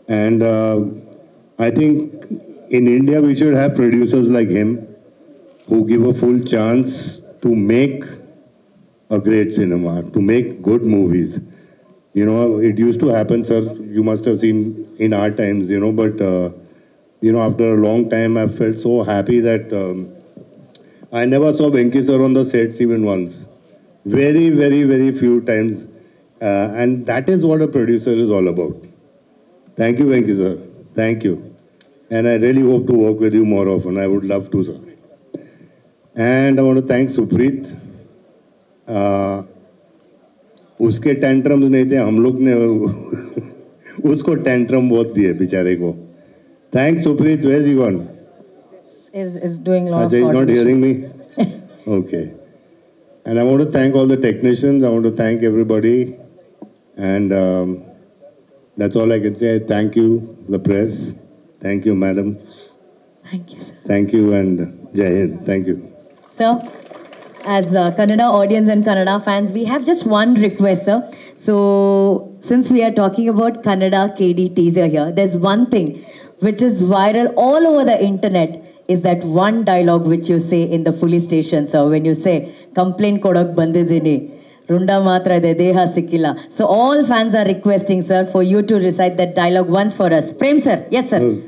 Speaker 9: And I think in India we should have producers like him who give a full chance to make a great cinema, to make good movies. You know, it used to happen, sir. You must have seen in our times, you know, but you know, after a long time, I felt so happy that I never saw Venki sir on the sets even once. Very, very, very few times. And that is what a producer is all about. Thank you, Venki sir. Thank you. And I really hope to work with you more often. I would love to, sir. And I want to thank Supreet. उसके टेंट्रम्स नहीं थे, हम लोग ने उसको टेंट्रम बहुत दिए बेचारे को. Thanks, Supreet. Where's he gone?
Speaker 2: Is doing lot of
Speaker 9: He's not
Speaker 2: coordination.
Speaker 9: hearing me? Okay. And I want to thank all the technicians. I want to thank everybody. And that's all I can say. Thank you, the press. Thank you, madam.
Speaker 2: Thank you, sir.
Speaker 9: Thank you, and Jai Hind. Thank you.
Speaker 2: Sir, as Kannada audience and Kannada fans, we have just one request, sir. So, since we are talking about Kannada KD teaser here, there's one thing which is viral all over the internet, is that one dialogue which you say in the police station, sir, when you say, complaint kodok bandidini, runda matra ide, deha sikkilla. So, all fans are requesting, sir, for you to recite that dialogue once for us. Prem, sir. Yes, sir.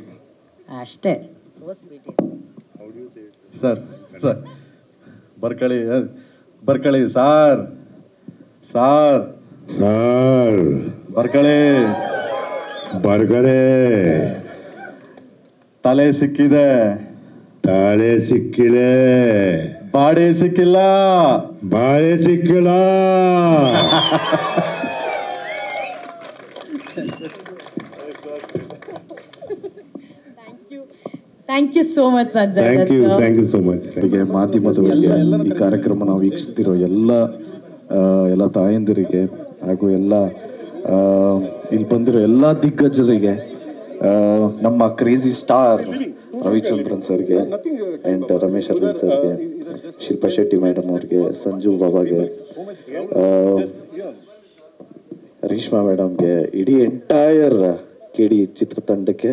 Speaker 2: Ashte. So sweet.
Speaker 3: Sir ಬರ್ಕಳಿ ಸಾರ್ ಬರ್ಕಳಿ
Speaker 9: ಬರ್ಗರೆ
Speaker 3: ತಲೆ ಸಿಕ್ಕಿದೆ,
Speaker 9: ತಾಳೆ ಸಿಕ್ಕಿದೆ,
Speaker 3: ಬಾಡಿ ಸಿಕ್ಕಿಲ್ಲ.
Speaker 9: ಬಾಳೆ ಸಿಕ್ಕಿಲ್ಲ.
Speaker 2: Thank you so much, Sanjay.
Speaker 9: Thank you so much.
Speaker 3: ಹೀಗೆ ಮಾಧ್ಯಮದವರಿಗೆ ಈ ಕಾರ್ಯಕ್ರಮ ನಾವು ವೀಕ್ಷಿಸ್ತಿರೋ ಎಲ್ಲ ತಾಯಂದಿರಿಗೆ ಹಾಗೂ ಎಲ್ಲ ಇಲ್ಲಿ ಬಂದಿರೋ ಎಲ್ಲ ದಿಗ್ಗಜರಿಗೆ, ನಮ್ಮ ಕ್ರೇಜಿ ಸ್ಟಾರ್ ರವಿಚಂದ್ರನ್ ಸರ್ಗೆ ಆ್ಯಂಡ್ ರಮೇಶ್ ಅರವಿಂದ್ ಸರ್ಗೆ
Speaker 10: ಶಿಲ್ಪಾ ಶೆಟ್ಟಿ ಮೇಡಮ್ ಅವ್ರಿಗೆ, ಸಂಜು ಬಾಬಾಗೆ, ರೇಷ್ಮಾ ಮೇಡಮ್ಗೆ, ಇಡೀ ಎಂಟೈರ್ KD ಚಿತ್ರತಂಡಕ್ಕೆ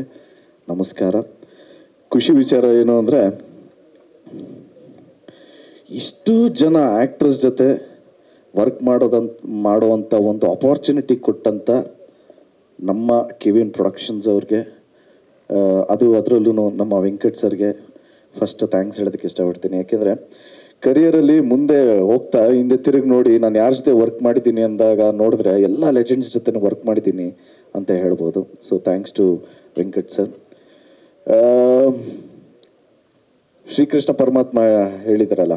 Speaker 10: ನಮಸ್ಕಾರ. ಖುಷಿ ವಿಚಾರ ಏನು ಅಂದರೆ, ಇಷ್ಟು ಜನ ಆ್ಯಕ್ಟರ್ಸ್ ಜೊತೆ ವರ್ಕ್ ಮಾಡುವಂಥ ಒಂದು ಅಪಾರ್ಚುನಿಟಿ ಕೊಟ್ಟಂಥ ನಮ್ಮ KVN ಪ್ರೊಡಕ್ಷನ್ಸ್ ಅವ್ರಿಗೆ, ಅದರಲ್ಲೂ ನಮ್ಮ ವೆಂಕಟ್ ಸರ್ಗೆ ಫಸ್ಟ್ ಥ್ಯಾಂಕ್ಸ್ ಹೇಳೋದಕ್ಕೆ ಇಷ್ಟಪಡ್ತೀನಿ. ಯಾಕೆಂದರೆ ಕರಿಯರಲ್ಲಿ ಮುಂದೆ ಹೋಗ್ತಾ ಹಿಂದೆ ತಿರುಗಿ ನೋಡಿ ನಾನು ಯಾರ ಜೊತೆ ವರ್ಕ್ ಮಾಡಿದ್ದೀನಿ ಅಂದಾಗ ನೋಡಿದ್ರೆ ಎಲ್ಲ ಲೆಜೆಂಡ್ಸ್ ಜೊತೆ ವರ್ಕ್ ಮಾಡಿದ್ದೀನಿ ಅಂತ ಹೇಳ್ಬೋದು. So thanks to Venkat sir. Shrikrishna ಪರಮಾತ್ಮ ಹೇಳಿದಾರಲ್ಲ,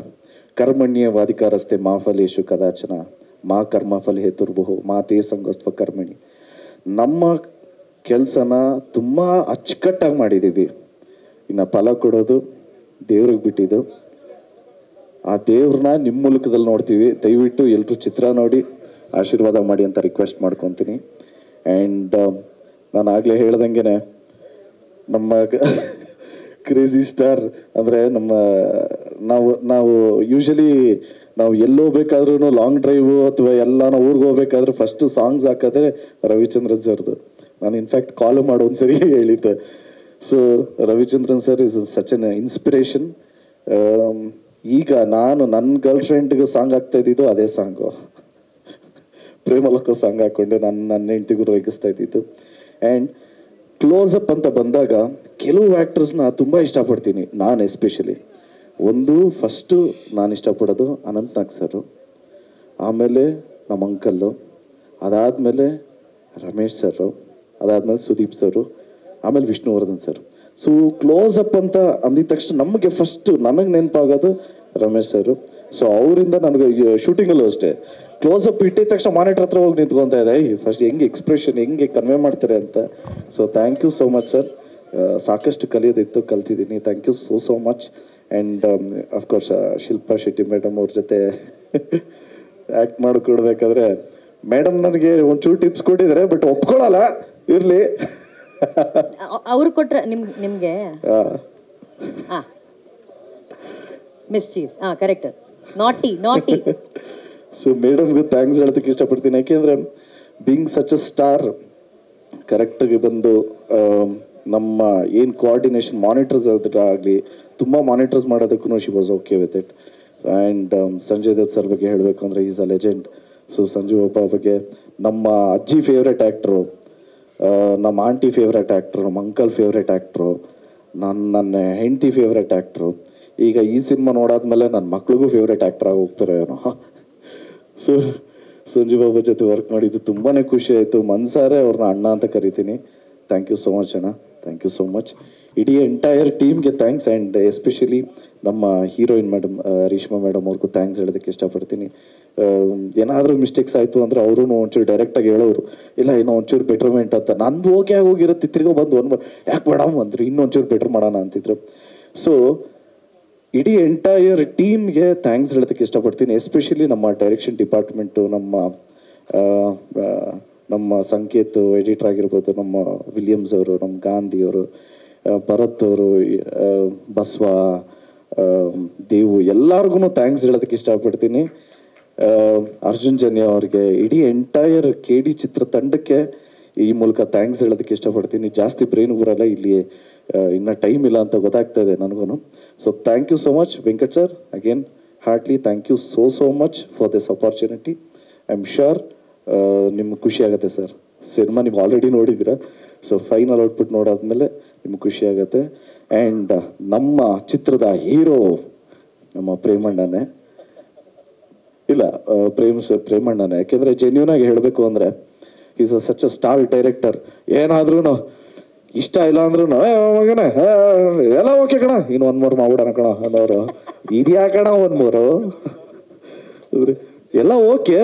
Speaker 10: ಕರ್ಮಣ್ಯ ವಾಧಿಕಾರಸ್ತೆ ಮಾ ಫಲೇಶು ಕದಾಚನ ಮಾ ಕರ್ಮಫಲ ಹೇತುರ್ಬಹು ಮಾ ತೇ ಸಂಗಸ್ತ್ವ ಕರ್ಮಣಿ. ನಮ್ಮ ಕೆಲಸನ ತುಂಬ ಅಚ್ಚುಕಟ್ಟಾಗಿ ಮಾಡಿದ್ದೀವಿ. ಇನ್ನು ಫಲ ಕೊಡೋದು ದೇವ್ರಿಗೆ ಬಿಟ್ಟಿದ್ದು. ಆ ದೇವ್ರನ್ನ ನಿಮ್ಮ ಮೂಲಕದಲ್ಲಿ ನೋಡ್ತೀವಿ. ದಯವಿಟ್ಟು ಎಲ್ಲರೂ ಚಿತ್ರ ನೋಡಿ ಆಶೀರ್ವಾದ ಮಾಡಿ ಅಂತ ರಿಕ್ವೆಸ್ಟ್ ಮಾಡ್ಕೊತೀನಿ. ಆ್ಯಂಡ್ ನಾನು ಆಗಲೇ ಹೇಳ್ದಂಗೆ ನಮ್ಮ ಕ್ರೇಜಿ ಸ್ಟಾರ್ ಅಂದರೆ ನಾವು ಯೂಶಲಿ ನಾವು ಎಲ್ಲೋ ಬೇಕಾದ್ರೂ ಲಾಂಗ್ ಡ್ರೈವು ಅಥವಾ ಎಲ್ಲ ಊರಿಗೆ ಹೋಗ್ಬೇಕಾದ್ರೆ ಫಸ್ಟ್ ಸಾಂಗ್ಸ್ ಹಾಕೋದ್ರೆ ರವಿಚಂದ್ರನ್ ಸರ್ದು. ನಾನು ಇನ್ಫ್ಯಾಕ್ಟ್ ಕಾಲ್ ಮಾಡೋ ಒಂದ್ಸರಿ ಹೇಳಿದ್ದೆ. So Ravichandran sir is such N inspiration. ಈಗ ನಾನು ನನ್ನ ಗರ್ಲ್ ಫ್ರೆಂಡ್ಗೆ ಸಾಂಗ್ ಹಾಕ್ತಾ ಇದ್ದಿದ್ದು ಅದೇ ಸಾಂಗು, ಪ್ರೇಮಲೋಕ ಸಾಂಗ್ ಹಾಕ್ಕೊಂಡೆ ನನ್ನ ಹೆಂಡ್ತಿಗೂ ರೇಗಿಸ್ತಾ ಇದ್ದಿದ್ದು. ಆ್ಯಂಡ್ ಕ್ಲೋಸಪ್ ಅಂತ ಬಂದಾಗ ಕೆಲವು ಆ್ಯಕ್ಟರ್ಸ್ನ ತುಂಬ ಇಷ್ಟಪಡ್ತೀನಿ ನಾನು. ಎಸ್ಪೆಷಲಿ ಫಸ್ಟು ನಾನು ಇಷ್ಟಪಡೋದು ಅನಂತ್ ನಾಗ್ ಸರು, ಆಮೇಲೆ ನಮ್ಮ ಅಂಕಲ್ಲು, ಅದಾದಮೇಲೆ ರಮೇಶ್ ಸರು, ಅದಾದಮೇಲೆ ಸುದೀಪ್ ಸರು, ಆಮೇಲೆ ವಿಷ್ಣುವರ್ಧನ್ ಸರ್. ಸೊ ಕ್ಲೋಸಪ್ ಅಂತ ಅಂದಿದ ತಕ್ಷಣ ನನಗೆ ನೆನಪಾಗೋದು ರಮೇಶ್ ಸರು. ಸೊ ಅವರಿಂದ ನನಗೆ ಶೂಟಿಂಗಲ್ಲೂ ಅಷ್ಟೇ ಕ್ಲೋಸಪ್ ಇಟ್ಟಿದ ತಕ್ಷಣ ಮಾನಿಟರ್ ಹತ್ರ ಹೋಗಿ ನಿಂತ್ಕೊತಾ ಇದೆ, ಫಸ್ಟ್ ಹೆಂಗೆ ಎಕ್ಸ್ಪ್ರೆಷನ್ ಹೆಂಗೆ ಕನ್ವೆ ಮಾಡ್ತಾರೆ ಅಂತ. So thank you so much sir. ಸಾಕಷ್ಟು ಕಲಿಯೋದಿತ್ತು, ಕಲ್ತಿದ್ದೀನಿ. Thank you so much. And of course Shilpa Shetty madam ಅವ್ರ ಜೊತೆ ಆ್ಯಕ್ಟ್ ಮಾಡಿಕೊಡ್ಬೇಕಾದ್ರೆ ಮೇಡಮ್ ನನಗೆ ಒಂಚೂರು ಟಿಪ್ಸ್ ಕೊಟ್ಟಿದ್ದಾರೆ, ಬಟ್ ಒಪ್ಕೊಳ್ಳಲ್ಲ. ಇರಲಿ,
Speaker 2: ಅವ್ರು ಕೊಟ್ರೆ ನಿಮ್ಗೆ ಮಿಸ್ಚೀವ್ಸ್ ಕರೆಕ್ಟ್, ನಾಟಿ.
Speaker 10: ಸೊ ಮೇಡಮ್ಗೆ ಥ್ಯಾಂಕ್ಸ್ ಹೇಳೋದಕ್ಕೆ ಇಷ್ಟಪಡ್ತೀನಿ. ಯಾಕೆಂದರೆ ಬೀಯಿಂಗ್ ಸಚ್ ಅ ಸ್ಟಾರ್ ಕರೆಕ್ಟಾಗಿ ಬಂದು ನಮ್ಮ ಏನು ಕೋಆರ್ಡಿನೇಷನ್ ಮಾನಿಟರ್ಸ್ ಆಗಲಿ ತುಂಬ ಮಾನಿಟರ್ಸ್ ಮಾಡೋದಕ್ಕೂ she was okay with it. And Sanjay Dutt sir ಬಗ್ಗೆ ಹೇಳಬೇಕು ಅಂದರೆ is a legend. So Sanju Baba ಬಗ್ಗೆ ನಮ್ಮ ಅಜ್ಜಿ ಫೇವ್ರೆಟ್ ಆ್ಯಕ್ಟ್ರು, ನಮ್ಮ ಆಂಟಿ ಫೇವ್ರೆಟ್ ಆ್ಯಕ್ಟ್ರು, ನಮ್ಮ ಅಂಕಲ್ ಫೇವ್ರೆಟ್ ಆ್ಯಕ್ಟ್ರು, ನನ್ನ ಹೆಂಡತಿ ಫೇವ್ರೆಟ್ ಆ್ಯಕ್ಟ್ರು. ಈಗ ಈ ಸಿನಿಮಾ ನೋಡಾದ್ಮೇಲೆ ನನ್ನ ಮಕ್ಳಿಗೂ ಫೇವ್ರೆಟ್ ಆ್ಯಕ್ಟರ್ ಆಗಿ ಹೋಗ್ತಾರೆ ಏನೋ. ಸೊ ಸಂಜು ಬಾಬಾ ಜೊತೆ ವರ್ಕ್ ಮಾಡಿದ್ದು ತುಂಬಾ ಖುಷಿ ಆಯಿತು. ಮನ್ಸಾರೆ ಅವ್ರನ್ನ ಅಣ್ಣ ಅಂತ ಕರಿತೀನಿ. ಥ್ಯಾಂಕ್ ಯು ಸೋ ಮಚ್ ಅಣ್ಣ, ಥ್ಯಾಂಕ್ ಯು ಸೋ ಮಚ್. ಇಡೀ ಎಂಟೈರ್ ಟೀಮ್ಗೆ ಥ್ಯಾಂಕ್ಸ್. ಆ್ಯಂಡ್ ಎಸ್ಪೆಷಲಿ ನಮ್ಮ ಹೀರೋಯಿನ್ ಮೇಡಮ್ ರೇಷ್ಮಾ ಮೇಡಮ್ ಅವ್ರಿಗೂ ಥ್ಯಾಂಕ್ಸ್ ಹೇಳೋದಕ್ಕೆ ಇಷ್ಟಪಡ್ತೀನಿ. ಏನಾದರೂ ಮಿಸ್ಟೇಕ್ಸ್ ಆಯಿತು ಅಂದರೆ ಅವರು ಒಂಚೂರು ಡೈರೆಕ್ಟಾಗಿ ಹೇಳೋರು, ಇಲ್ಲ ಇನ್ನೂ ಒಂಚೂರು ಬೆಟ್ರ್ಮೆಂಟ್ ಅಂತ. ನಂದು ಓಕೆ ಆಗೋಗಿರುತ್ತೆ, ತಿರ್ಗೋ ಬಂದು ಯಾಕೆ ಮೇಡಮ್ ಅಂದರು, ಇನ್ನೊಂಚೂರು ಬೆಟ್ರ್ ಮಾಡೋಣ ಅಂತಿದ್ರು. ಸೊ ಇಡೀ ಎಂಟೈರ್ ಟೀಮ್ಗೆ ಥ್ಯಾಂಕ್ಸ್ ಹೇಳೋದಕ್ಕೆ ಇಷ್ಟಪಡ್ತೀನಿ. ಎಸ್ಪೆಷಲಿ ನಮ್ಮ ಡೈರೆಕ್ಷನ್ ಡಿಪಾರ್ಟ್ಮೆಂಟು, ನಮ್ಮ ಸಂಕೇತ್ ಎಡಿಟರ್ ಆಗಿರ್ಬೋದು, ನಮ್ಮ ವಿಲಿಯಮ್ಸ್ ಅವರು, ನಮ್ಮ ಗಾಂಧಿಯವರು, ಭರತ್ ಅವರು, ಬಸವ, ದೇವು, ಎಲ್ಲರಿಗೂ ಥ್ಯಾಂಕ್ಸ್ ಹೇಳೋದಕ್ಕೆ ಇಷ್ಟಪಡ್ತೀನಿ. ಅರ್ಜುನ್ ಜನ್ಯ ಅವ್ರಿಗೆ, ಇಡೀ ಎಂಟೈರ್ KD ಚಿತ್ರತಂಡಕ್ಕೆ ಈ ಮೂಲಕ ಥ್ಯಾಂಕ್ಸ್ ಹೇಳೋದಕ್ಕೆ ಇಷ್ಟಪಡ್ತೀನಿ. ಜಾಸ್ತಿ ಬ್ರೈನ್ ಬರಲ್ಲ ಇಲ್ಲಿ, ಇನ್ನು ಟೈಮ್ ಇಲ್ಲ ಅಂತ ಗೊತ್ತಾಗ್ತಾ ಇದೆ ನನಗೂ. So thank you so much Venkat sir. Again heartly thank you so much for this opportunity. I am sure ನಿಮ್ಗೆ ಖುಷಿ ಆಗುತ್ತೆ ಸರ್. ಸಿನಿಮಾ ನೀವು ಆಲ್ರೆಡಿ ನೋಡಿದ್ದೀರಾ. ಸೊ ಫೈನಲ್ ಔಟ್ಪುಟ್ ನೋಡಾದ್ಮೇಲೆ ನಿಮ್ಗೆ ಖುಷಿ ಆಗುತ್ತೆ. ಆ್ಯಂಡ್ ನಮ್ಮ ಚಿತ್ರದ ಹೀರೋ ನಮ್ಮ ಪ್ರೇಮಣ್ಣನೇ. ಇಲ್ಲ, ಪ್ರೇಮಣ್ಣನೇ. ಯಾಕೆಂದರೆ ಜೆನ್ಯೂನ್ ಆಗಿ ಹೇಳಬೇಕು ಅಂದರೆ is such a star director. ಏನಾದ್ರೂ ಇಷ್ಟ ಇಲ್ಲ ಅಂದ್ರೂ ಮಗನ ಎಲ್ಲ ಓಕೆ ಕಣ, ಇನ್ನು 1 ಮೂರು ಮಾಡ್ಬಿಡೋಣ ಕಣ ಅನ್ನೋರು. ಇದ್ಯಾ ಕಣ 1 ಮೂರು ಎಲ್ಲ ಓಕೆ,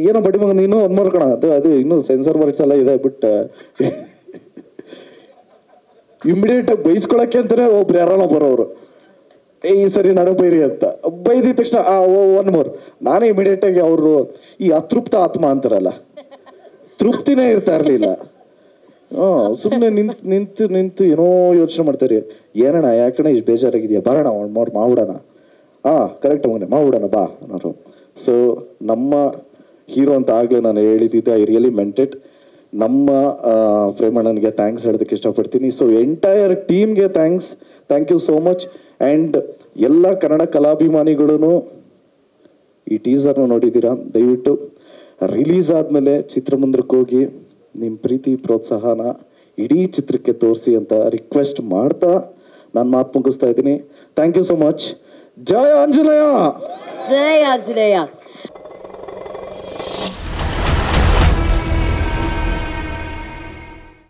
Speaker 10: ಏನೋ ಬಡಿ ಮಗನ ಇನ್ನೂ 1 ಮೂರು ಕಣ, ಅದು ಇನ್ನೂ ಸೆನ್ಸರ್ ವರ್ಡ್ಸ್ ಎಲ್ಲ ಇದೆ. ಬಟ್ ಇಮಿಡಿಯೇಟ್ ಆಗಿ ಬೈಸ್ಕೊಳಕ್ಕೆ ಅಂತಾನೆ ಒಬ್ರು ಯಾರೋ ಬರೋರು, ಈ ಸರಿ ನನಗೆ ಬೈರಿ ಅಂತ ಬೈದಿದ ತಕ್ಷಣ 1 ಮೂರು. ನಾನೇ ಇಮಿಡಿಯೇಟ್ ಆಗಿ ಅವರು ಈ ಅತೃಪ್ತ ಆತ್ಮ ಅಂತಾರಲ್ಲ, ತೃಪ್ತಿನೇ ಇರ್ತಾ ಇರ್ಲಿಲ್ಲ. ಸುಮ್ಮನೆ ನಿಂತು ಏನೋ ಯೋಚನೆ ಮಾಡ್ತಾರೆ. ಏನಣ್ಣ ಯಾಕಣ್ಣ ಇಷ್ಟು ಬೇಜಾರಾಗಿದೆಯಾ, ಬರೋಣ 1 ಮೂರು ಮಾಡ್ಬಿಡೋಣ ಕರೆಕ್ಟ್ ಮಗನೆ ಮಾಡ್ಬಿಡೋಣ ಬಾ ಅನ್ನೋರು. ಸೊ ನಮ್ಮ ಹೀರೋ ಅಂತ ಆಗಲೇ ನಾನು ಹೇಳಿದ್ದೆ, ಐ ರಿಯಲಿ ಮೆಂಟ್ ಇಟ್. ನಮ್ಮ ಪ್ರೇಮಣ್ಣನಿಗೆ ಥ್ಯಾಂಕ್ಸ್ ಹೇಳೋದಕ್ಕೆ ಇಷ್ಟಪಡ್ತೀನಿ. ಸೊ ಎಂಟೈರ್ ಟೀಮ್ಗೆ thank you so much. And ಎಲ್ಲ ಕನ್ನಡ ಕಲಾಭಿಮಾನಿಗಳೂ ಈ ಟೀಸರ್ನ ನೋಡಿದ್ದೀರಾ, ದಯವಿಟ್ಟು ರಿಲೀಸ್ ಆದಮೇಲೆ ಚಿತ್ರಮಂದಿರಕ್ಕೆ ಹೋಗಿ ನಿಮ್ಮ ಪ್ರೀತಿ ಪ್ರೋತ್ಸಾಹನ ಇಡೀ ಚಿತ್ರಕ್ಕೆ ತೋರಿಸಿ ಅಂತ ರಿಕ್ವೆಸ್ಟ್ ಮಾಡ್ತಾ ನಾನು ಮಾತು ಮುಗಿಸ್ತಾ ಇದ್ದೀನಿ. Thank you so much. ಜಯ ಆಂಜನೇಯ.
Speaker 2: ಜಯ ಆಂಜನೇಯ.